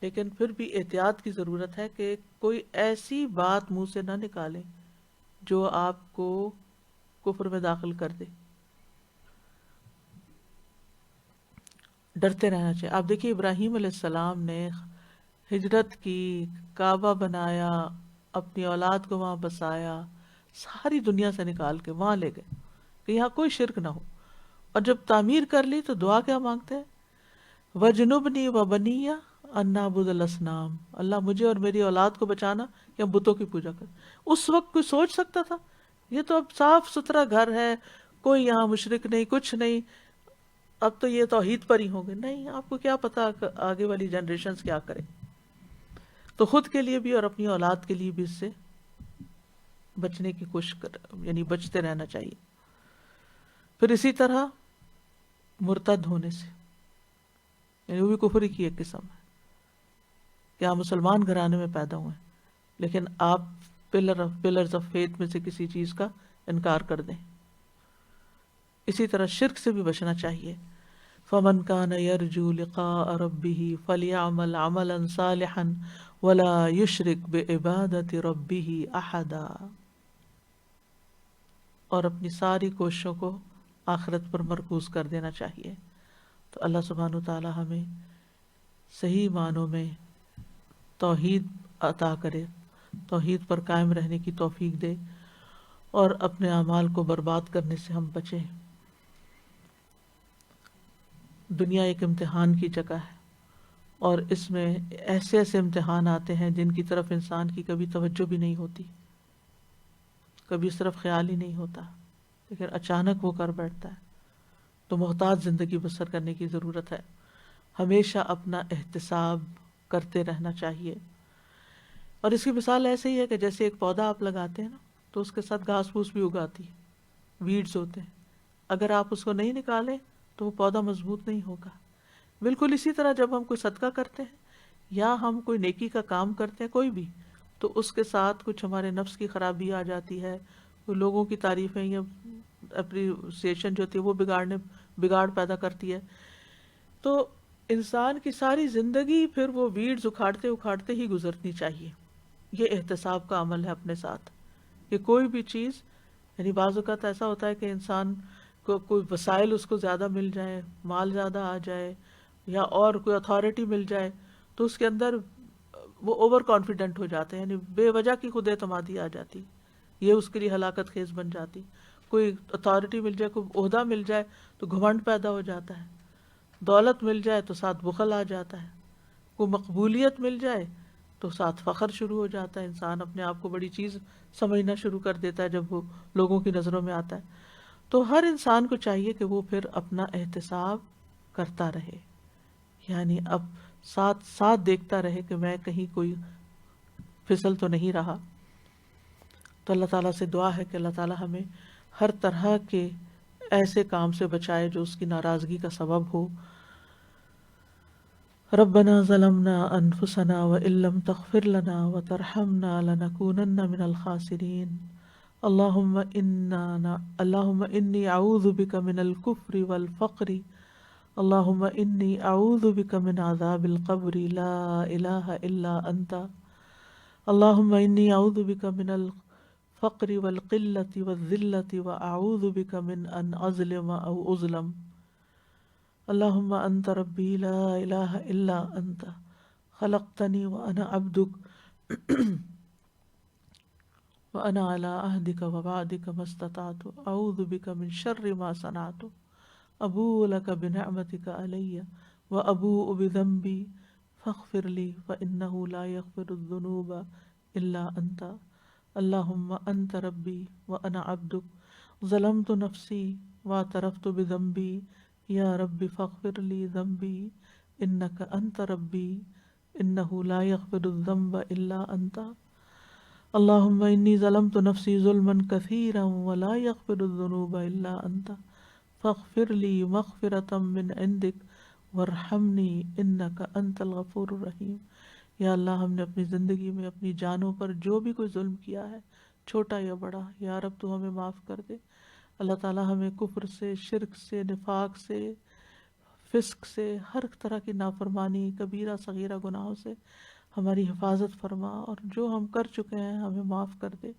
لیکن پھر بھی احتیاط کی ضرورت ہے کہ کوئی ایسی بات منہ سے نہ نکالیں جو آپ کو کفر میں داخل کر دے۔ ڈرتے رہنا چاہیے۔ آپ دیکھیے ابراہیم علیہ السلام نے ہجرت کی، کعبہ بنایا، اپنی اولاد کو وہاں بسایا، ساری دنیا سے نکال کے وہاں لے گئے کہ یہاں کوئی شرک نہ ہو، اور جب تعمیر کر لی تو دعا کیا مانگتے ہیں؟ وَجْنُبْنِي وَبَنِيَّ أَن نَعْبُدَ الْأَصْنَامَ، اللہ مجھے اور میری اولاد کو بچانا کہ ہم بتوں کی پوجا کریں۔ اس وقت کوئی سوچ سکتا تھا یہ تو اب صاف ستھرا گھر ہے، کوئی یہاں مشرک نہیں، کچھ نہیں، اب تو یہ توحید پر ہی ہوں گے. نہیں، آپ کو کیا پتا آگے والی جنریشنز کیا کرے. تو خود کے لیے بھی اور اپنی اولاد کے لیے بھی اس سے بچنے کی کوشش یعنی بچتے رہنا چاہیے. پھر اسی طرح مرتد ہونے سے، یعنی وہ بھی کفر کی ایک قسم ہے کہ آپ مسلمان گھرانے میں پیدا ہوئے لیکن آپ پلرز آف فیتھ میں سے کسی چیز کا انکار کر دیں. اسی طرح شرک سے بھی بچنا چاہیے. فمن کان یرجو لقاء ربہ فلیعمل عملا صالحا ولا یشرک بعبادۃ ربہ احدا. اور اپنی ساری کوششوں کو آخرت پر مرکوز کر دینا چاہیے. تو اللہ سبحانہ وتعالی ہمیں صحیح معنوں میں توحید عطا کرے، توحید پر قائم رہنے کی توفیق دے اور اپنے اعمال کو برباد کرنے سے ہم بچیں. دنیا ایک امتحان کی جگہ ہے اور اس میں ایسے ایسے امتحان آتے ہیں جن کی طرف انسان کی کبھی توجہ بھی نہیں ہوتی، کبھی اس طرف خیال ہی نہیں ہوتا، لیکن اچانک وہ کر بیٹھتا ہے. تو محتاط زندگی بسر کرنے کی ضرورت ہے. ہمیشہ اپنا احتساب کرتے رہنا چاہیے. اور اس کی مثال ایسے ہی ہے کہ جیسے ایک پودا آپ لگاتے ہیں نا تو اس کے ساتھ گھاس پھوس بھی اگاتی ہے، ویڈز ہوتے ہیں. اگر آپ اس کو نہیں نکالیں تو وہ پودا مضبوط نہیں ہوگا. بالکل اسی طرح جب ہم کوئی صدقہ کرتے ہیں یا ہم کوئی نیکی کا کام کرتے ہیں کوئی بھی، تو اس کے ساتھ کچھ ہمارے نفس کی خرابی آ جاتی ہے، کوئی لوگوں کی تعریفیں یا اپریسیشن جو ہوتی ہے وہ بگاڑ پیدا کرتی ہے. تو انسان کی ساری زندگی پھر وہ ویڈز اکھاڑتے اکھاڑتے ہی گزرنی چاہیے. یہ احتساب کا عمل ہے اپنے ساتھ کہ کوئی بھی چیز، یعنی بعض اوقات ایسا ہوتا ہے کہ انسان کو کوئی وسائل اس کو زیادہ مل جائے، مال زیادہ آ جائے یا اور کوئی اتھارٹی مل جائے تو اس کے اندر وہ اوور کانفیڈنٹ ہو جاتے ہیں، یعنی بے وجہ کی خود اعتمادی آ جاتی، یہ اس کے لیے ہلاکت خیز بن جاتی. کوئی اتھارٹی مل جائے، کوئی عہدہ مل جائے تو گھمنڈ پیدا ہو جاتا ہے، دولت مل جائے تو ساتھ بخل آ جاتا ہے، کوئی مقبولیت مل جائے تو ساتھ فخر شروع ہو جاتا ہے. انسان اپنے آپ کو بڑی چیز سمجھنا شروع کر دیتا ہے جب وہ لوگوں کی نظروں میں آتا ہے. تو ہر انسان کو چاہیے کہ وہ پھر اپنا احتساب کرتا رہے، یعنی اب ساتھ ساتھ دیکھتا رہے کہ میں کہیں کوئی پھسل تو نہیں رہا. تو اللہ تعالیٰ سے دعا ہے کہ اللہ تعالیٰ ہمیں ہر طرح کے ایسے کام سے بچائے جو اس کی ناراضگی کا سبب ہو. ربنا ظلمنا انفسنا وان لم تغفر لنا وترحمنا لنكونن من الخاسرین. اللهم انی اعوذ بک من الکفر والفقر. اللهم انی اعوذ بک من عذاب القبر لا الہ الا انت. اللهم انی اعوذ بک من الفقر والقلة والذلة واعوذ بک من ان اظلم او اظلم. اللهم انت ربی لا الہ الا انت خلقتنی وانا عبدک وأنا على عهدك ووعدك ما استطعت أعوذ بك من شر ما صنعت أبوء لك بنعمتك علي وأبوء بذنبي فاغفر لي فإنه لا يغفر الذنوب إلا أنت. اللهم أنت ربي وأنا عبدك ظلمت نفسي واعترفت بذنبي يا رب فاغفر لي ذنبي إنك أنت ربي إنه لا يغفر الذنب إلا أنت. اللهم انی ظلمت نفسی ظلما کثیرا ولا یغفر الذنوب الا انت فاغفر لی مغفرة من عندک وارحمنی انک انت الغفور الرحیم. یا اللہ ہم نے اپنی زندگی میں اپنی جانوں پر جو بھی کوئی ظلم کیا ہے چھوٹا یا بڑا، یا رب تو ہمیں معاف کر دے. اللہ تعالی ہمیں کفر سے، شرک سے، نفاق سے، فسق سے، ہر طرح کی نافرمانی، کبیرہ صغیرہ گناہوں سے ہماری حفاظت فرما، اور جو ہم کر چکے ہیں ہمیں معاف کر دے.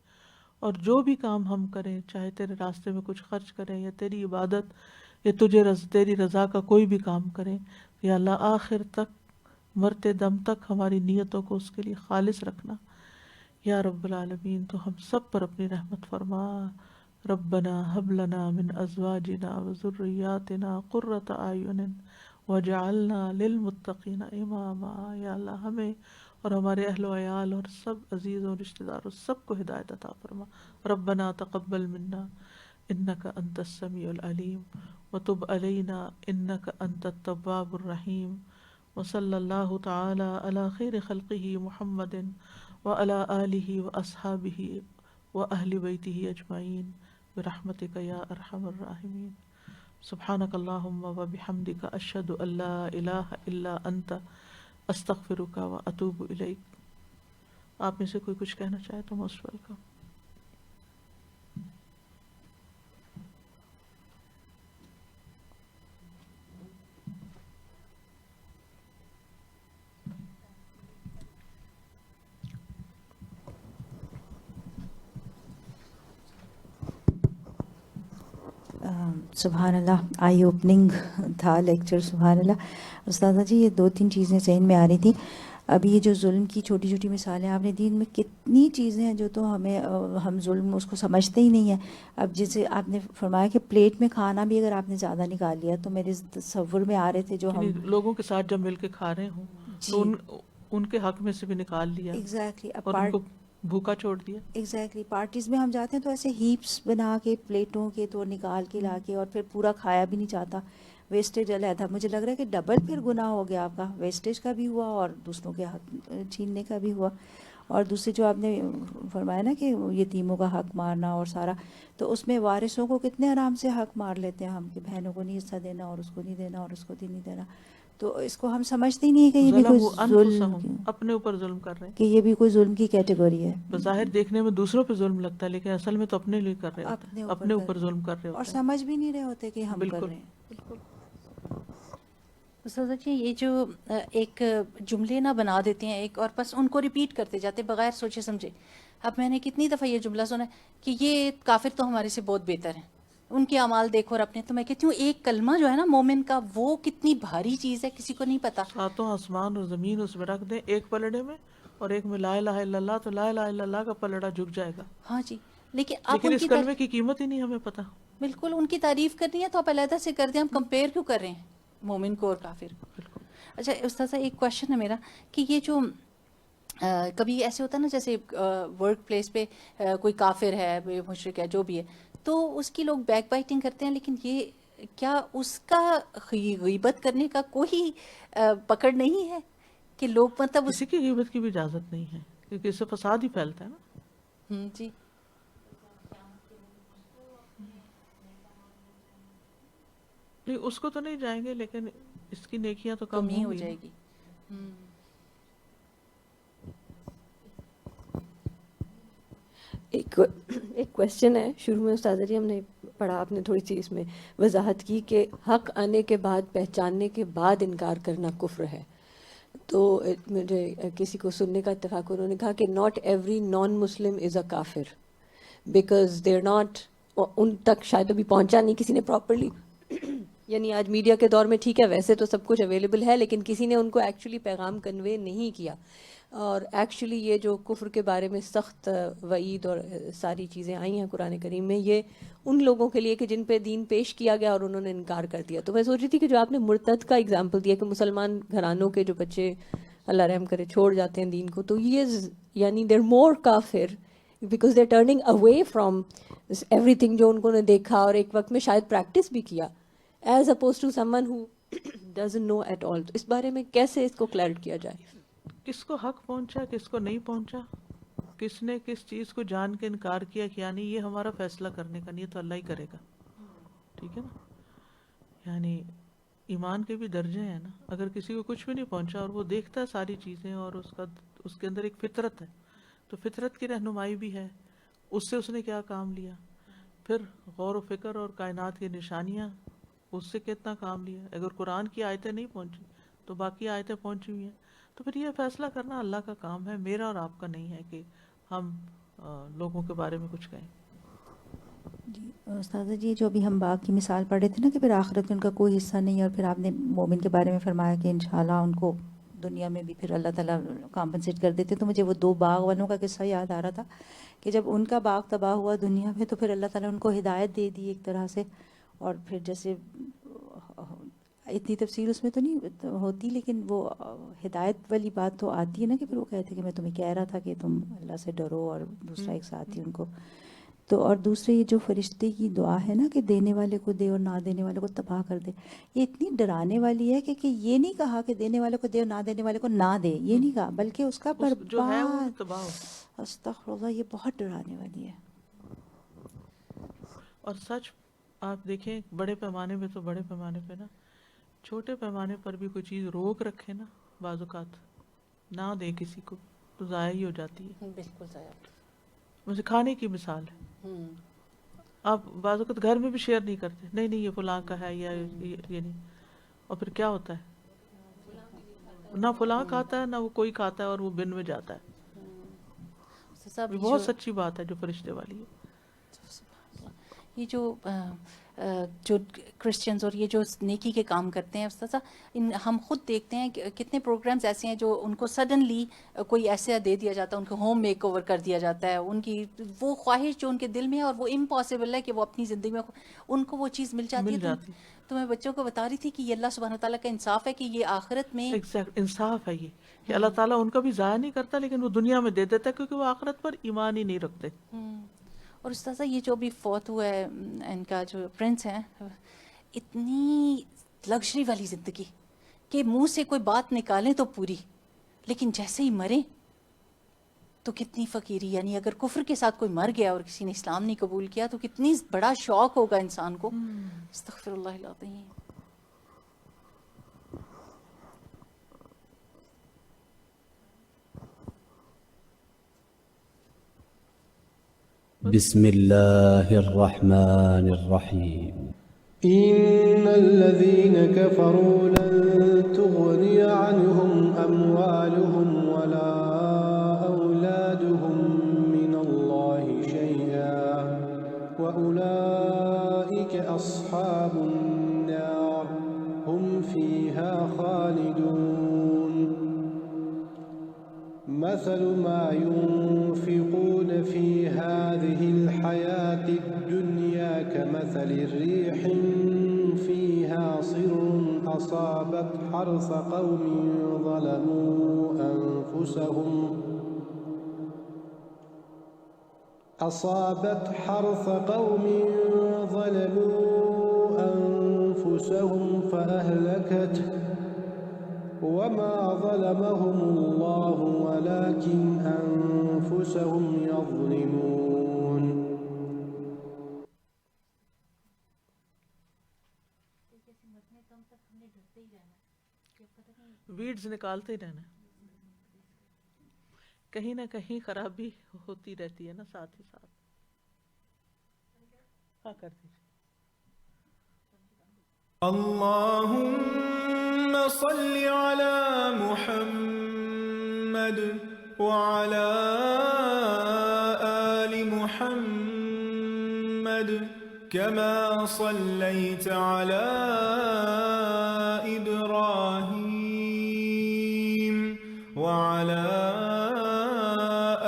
اور جو بھی کام ہم کریں، چاہے تیرے راستے میں کچھ خرچ کریں یا تیری عبادت یا تیری رضا کا کوئی بھی کام کریں، یا اللہ آخر تک مرتے دم تک ہماری نیتوں کو اس کے لیے خالص رکھنا یا رب العالمین. تو ہم سب پر اپنی رحمت فرما. ربنا هب لنا من ازواجنا وذرياتنا قرة اعین وجعلنا للمتقین اماما. یا اللہ ہمیں اور ہمارے اہل و عیال اور سب عزیزوں رشتہ داروں سب کو ہدایت عطا فرما. ربنا تقبل منا انک انت السمیع العلیم وتب علینا انک انت التواب الرحیم وصلی اللہ تعالی علی خیر خلقہ محمد وعلی آلہ واصحابہ واہل بیتہ اجمعین برحمتک یا ارحم الراحمین. سبحانک اللہم وبحمدک اشہد ان لا الہ الا انت استغفرک و اتوب الیک. آپ میں سے کوئی کچھ کہنا چاہے تو موسٹ ویلکم. سبحان اللہ، آئی اوپننگ تھا لیکچر. سبحان اللہ. استاذہ جی یہ 2-3 چیزیں ذہن میں آ رہی تھیں. ابھی یہ جو ظلم کی چھوٹی چھوٹی مثالیں آپ نے دی، ان میں کتنی چیزیں ہیں جو تو ہم ظلم اس کو سمجھتے ہی نہیں ہیں. اب جیسے آپ نے فرمایا کہ پلیٹ میں کھانا بھی اگر آپ نے زیادہ نکال لیا، تو میرے تصور میں آ رہے تھے جو یعنی ہم لوگوں کے ساتھ جب مل کے کھا رہے ہوں تو ان کے حق میں سے بھی نکال لیا ایگزیکٹلی اور ان کو بھوکا چھوڑ دیا. ایگزیکٹلی پارٹیز میں ہم جاتے ہیں تو ایسے ہیپس بنا کے پلیٹوں کے تو نکال کے لا کے، اور پھر پورا کھایا بھی نہیں جاتا، ویسٹیج علیحدہ. مجھے لگ رہا ہے کہ ڈبل پھر گناہ ہو گیا آپ کا، ویسٹیج کا بھی ہوا اور دوسروں کے حق چھیننے کا بھی ہوا. اور دوسری جو آپ نے فرمایا نا کہ یتیموں کا حق مارنا اور سارا، تو اس میں وارثوں کو کتنے آرام سے حق مار لیتے ہیں ہم کہ بہنوں کو نہیں حصہ دینا اور اس کو نہیں دینا اور اس کو نہیں دینا. تو اس کو ہم سمجھتے ہی نہیں ہے کہ یہ بھی کوئی ظلموا ظلم، انفسہم، اپنے اوپر ظلم کر رہے ہیں. کہ یہ بھی کوئی ظلم کی کیٹیگری ہے. بظاہر دیکھنے میں دوسروں پہ ظلم لگتا ہے لیکن اصل میں تو اپنے لیے کر رہے ہوتے ہیں، اپنے اوپر ظلم کر رہے اور ہوتے ہیں. سمجھ بھی نہیں رہے ہوتے کہ ہم کر بالکل رہے ہیں. بالکل. استاذہ جی یہ جو ایک جملے نہ بنا دیتے ہیں ایک، اور بس ان کو ریپیٹ کرتے جاتے بغیر سوچے سمجھے. اب میں نے کتنی دفعہ یہ جملہ سنا ہے کہ یہ کافر تو ہمارے سے بہت بہتر ہیں، ان کے اعمال دیکھو اور اپنے. تو میں کہتی ہوں ایک کلمہ جو ہے نا مومن کا، وہ کتنی بھاری چیز ہے، کسی کو نہیں پتا. ساتوں آسمان اور زمین اس میں رکھ دیں ایک پلڑے میں، اور ایک میں لا الہ الا اللہ، تو لا الہ الا اللہ کا پلڑا جھک جائے گا. ہاں جی، لیکن آپ لیکن ان اس کی کلمے کی قیمت ہی نہیں ہمیں پتا. بالکل ان کی تعریف کرنی ہے تو آپ علیحدہ سے کر دیں. ہم کمپیئر کیوں کر رہے ہیں مومن کو اور کافر کو؟ بالکل. اچھا استاذہ ایک کویشچن ہے میرا کہ یہ جو کبھی ایسے ہوتا ہے نا جیسے ورک پلیس پہ کوئی کافر ہے، مشرک ہے، جو بھی ہے، تو اس کی لوگ بیک بائٹنگ کرتے ہیں، لیکن یہ کیا اس کا غیبت کرنے کا کوئی پکڑ نہیں ہے کہ لوگ مطلب کسی کی غیبت کی بھی اجازت نہیں ہے کیونکہ اس سے فساد ہی پھیلتا ہے نا. جی نہیں اس کو تو نہیں جائیں گے لیکن اس کی نیکیاں تو کم کمی ہو ہوں گی. جائے گی. ایک کویشچن ہے. شروع میں استاذہ جی ہم نے پڑھا، آپ نے تھوڑی سی اس میں وضاحت کی کہ حق آنے کے بعد، پہچاننے کے بعد انکار کرنا کفر ہے. تو مجھے کسی کو سننے کا اتفاق، انہوں نے کہا کہ ناٹ ایوری نان مسلم از اے کافر بیکاز دے آر ناٹ، ان تک شاید ابھی پہنچا نہیں کسی نے پراپرلی. یعنی آج میڈیا کے دور میں ٹھیک ہے ویسے تو سب کچھ اویلیبل ہے، لیکن کسی نے ان کو ایکچولی پیغام کنوے نہیں کیا. اور ایکچولی یہ جو کفر کے بارے میں سخت وعید اور ساری چیزیں آئی ہیں قرآن کریم میں، یہ ان لوگوں کے لیے کہ جن پہ دین پیش کیا گیا اور انہوں نے انکار کر دیا. تو میں سوچ رہی تھی کہ جو آپ نے مرتد کا اگزامپل دیا کہ مسلمان گھرانوں کے جو بچے اللہ رحم کرے چھوڑ جاتے ہیں دین کو، تو یہ یعنی دیر مور کافر because they turning away from every thing جو ان کو نے دیکھا اور ایک وقت میں شاید پریکٹس بھی کیا، as opposed to someone who doesn't know at all. تو اس بارے میں کیسے اس کو کلیئر کیا جائے؟ کس کو حق پہنچا، کس کو نہیں پہنچا، کس نے کس چیز کو جان کے انکار کیا کیا نہیں، یہ ہمارا فیصلہ کرنے کا نہیں، تو اللہ ہی کرے گا. ٹھیک ہے نا. یعنی ایمان کے بھی درجے ہیں نا. اگر کسی کو کچھ بھی نہیں پہنچا اور وہ دیکھتا ہے ساری چیزیں اور اس کے اندر ایک فطرت ہے، تو فطرت کی رہنمائی بھی ہے، اس سے اس نے کیا کام لیا، پھر غور و فکر اور کائنات کی نشانیاں، اس سے کتنا کام لیا. اگر قرآن کی آیتیں نہیں پہنچی تو باقی آیتیں پہنچی ہوئی ہیں، تو پھر یہ فیصلہ کرنا اللہ کا کام ہے، میرا اور آپ کا نہیں ہے کہ ہم لوگوں کے بارے میں کچھ کہیں. جی استاذہ جی جو ابھی ہم باغ کی مثال پڑھ رہے تھے نا کہ پھر آخرت میں ان کا کوئی حصہ نہیں ہے، اور پھر آپ نے مومن کے بارے میں فرمایا کہ انشاءاللہ ان کو دنیا میں بھی پھر اللہ تعالیٰ کمپنسیٹ کر دیتے. تو مجھے وہ 2 باغ والوں کا قصہ یاد آ رہا تھا کہ جب ان کا باغ تباہ ہوا دنیا میں، تو پھر اللہ تعالیٰ ان کو ہدایت دے دی ایک طرح سے. اور پھر جیسے اتنی تفصیل اس میں تو نہیں ہوتی، لیکن وہ ہدایت والی بات تو آتی ہے نا، کہ پھر وہ کہتے کہ میں تمہیں کہہ رہا تھا کہ تم اللہ سے ڈرو، اور دوسرا ایک ساتھی ان کو تو، اور دوسرے یہ جو فرشتے کی دعا ہے نا کہ دینے والے کو دے اور نہ دینے والے کو تباہ کر دے، یہ اتنی ڈرانے والی ہے کہ یہ نہیں کہا کہ دینے والے کو دے اور نہ دینے والے کو نہ دے، یہ نہیں کہا، بلکہ اس کا جو ہے وہ برباد، تباہ ہو۔ استغفر اللہ، یہ بہت ڈرانے والی ہے۔ اور سچ آپ دیکھیں بڑے پیمانے پہ تو بڑے پیمانے پہ نا، چھوٹے پیمانے پر بھی کوئی چیز روک رکھے نا، بعض اوقات نہ دے کسی کو تو ضائع ہی ہو جاتی ہے۔ بالکل ضائع۔ مجھے کھانے کی مثال ہے، آپ بعض اوقات گھر میں بھی شیئر نہیں کرتے، نہیں نہیں یہ فلاں کا ہے یا یہ نہیں، اور پھر کیا ہوتا ہے، نہ فلاں کھاتا ہے نہ وہ کوئی کھاتا ہے، اور وہ بن میں جاتا ہے۔ یہ بہت سچی بات ہے جو فرشتے والی ہے۔ یہ جو کرسچنز اور یہ جو نیکی کے کام کرتے ہیں استاذہ، ہم خود دیکھتے ہیں کہ کتنے پروگرامز ایسے ہیں جو ان کو سڈنلی کوئی ایسا دے دیا جاتا ہے، ان کو ہوم میک اوور کر دیا جاتا ہے، ان کی وہ خواہش جو ان کے دل میں ہے اور وہ امپاسبل ہے کہ وہ اپنی زندگی میں ان کو وہ چیز مل جاتی ہے۔ تو میں بچوں کو بتا رہی تھی کہ یہ اللہ سبحانہ تعالیٰ کا انصاف ہے کہ یہ آخرت میں انصاف ہے یہ کہ اللہ تعالیٰ ان کا بھی ضائع نہیں کرتا، لیکن وہ دنیا میں دے دیتا ہے کیونکہ وہ آخرت پر ایمان ہی نہیں رکھتے۔ اور استاذہ یہ جو بھی فوت ہوا ہے ان کا جو پرنس ہیں، اتنی لگژری والی زندگی کہ منہ سے کوئی بات نکالیں تو پوری، لیکن جیسے ہی مریں تو کتنی فقیری، یعنی اگر کفر کے ساتھ کوئی مر گیا اور کسی نے اسلام نہیں قبول کیا تو کتنی بڑا شوق ہوگا انسان کو۔ استغفر اللہ العظیم۔ بسم الله الرحمن الرحيم إن الذين كفروا لن تغني عنهم أموالهم ولا أولادهم من الله شيئا وأولئك أصحاب النار هم فيها خالدون مثل ما ينفقون في هذه الحياة الدنيا كمثل الريح فيها صر أصابت حرث قوم ظلموا أنفسهم فأهلكته وما ظلمهم الله ولكن أنفسهم يظلمون۔ ویڈز نکالتے ہی رہنا، کہیں نہ کہیں خرابی ہوتی رہتی ہے نا ساتھ ہی ساتھ۔ ہاں کر دیجیے۔ اللهم صل على محمد وعلى آل محمد كما صليت على إبراهيم وعلى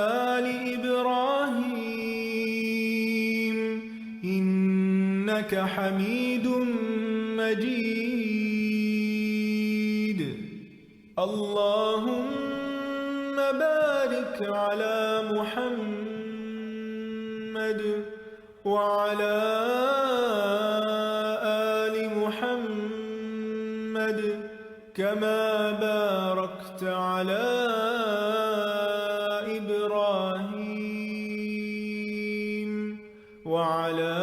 آل إبراهيم إنك حميد مجيد۔ اللهم بارك على محمد وعلى آل محمد كما باركت على إبراهيم وعلى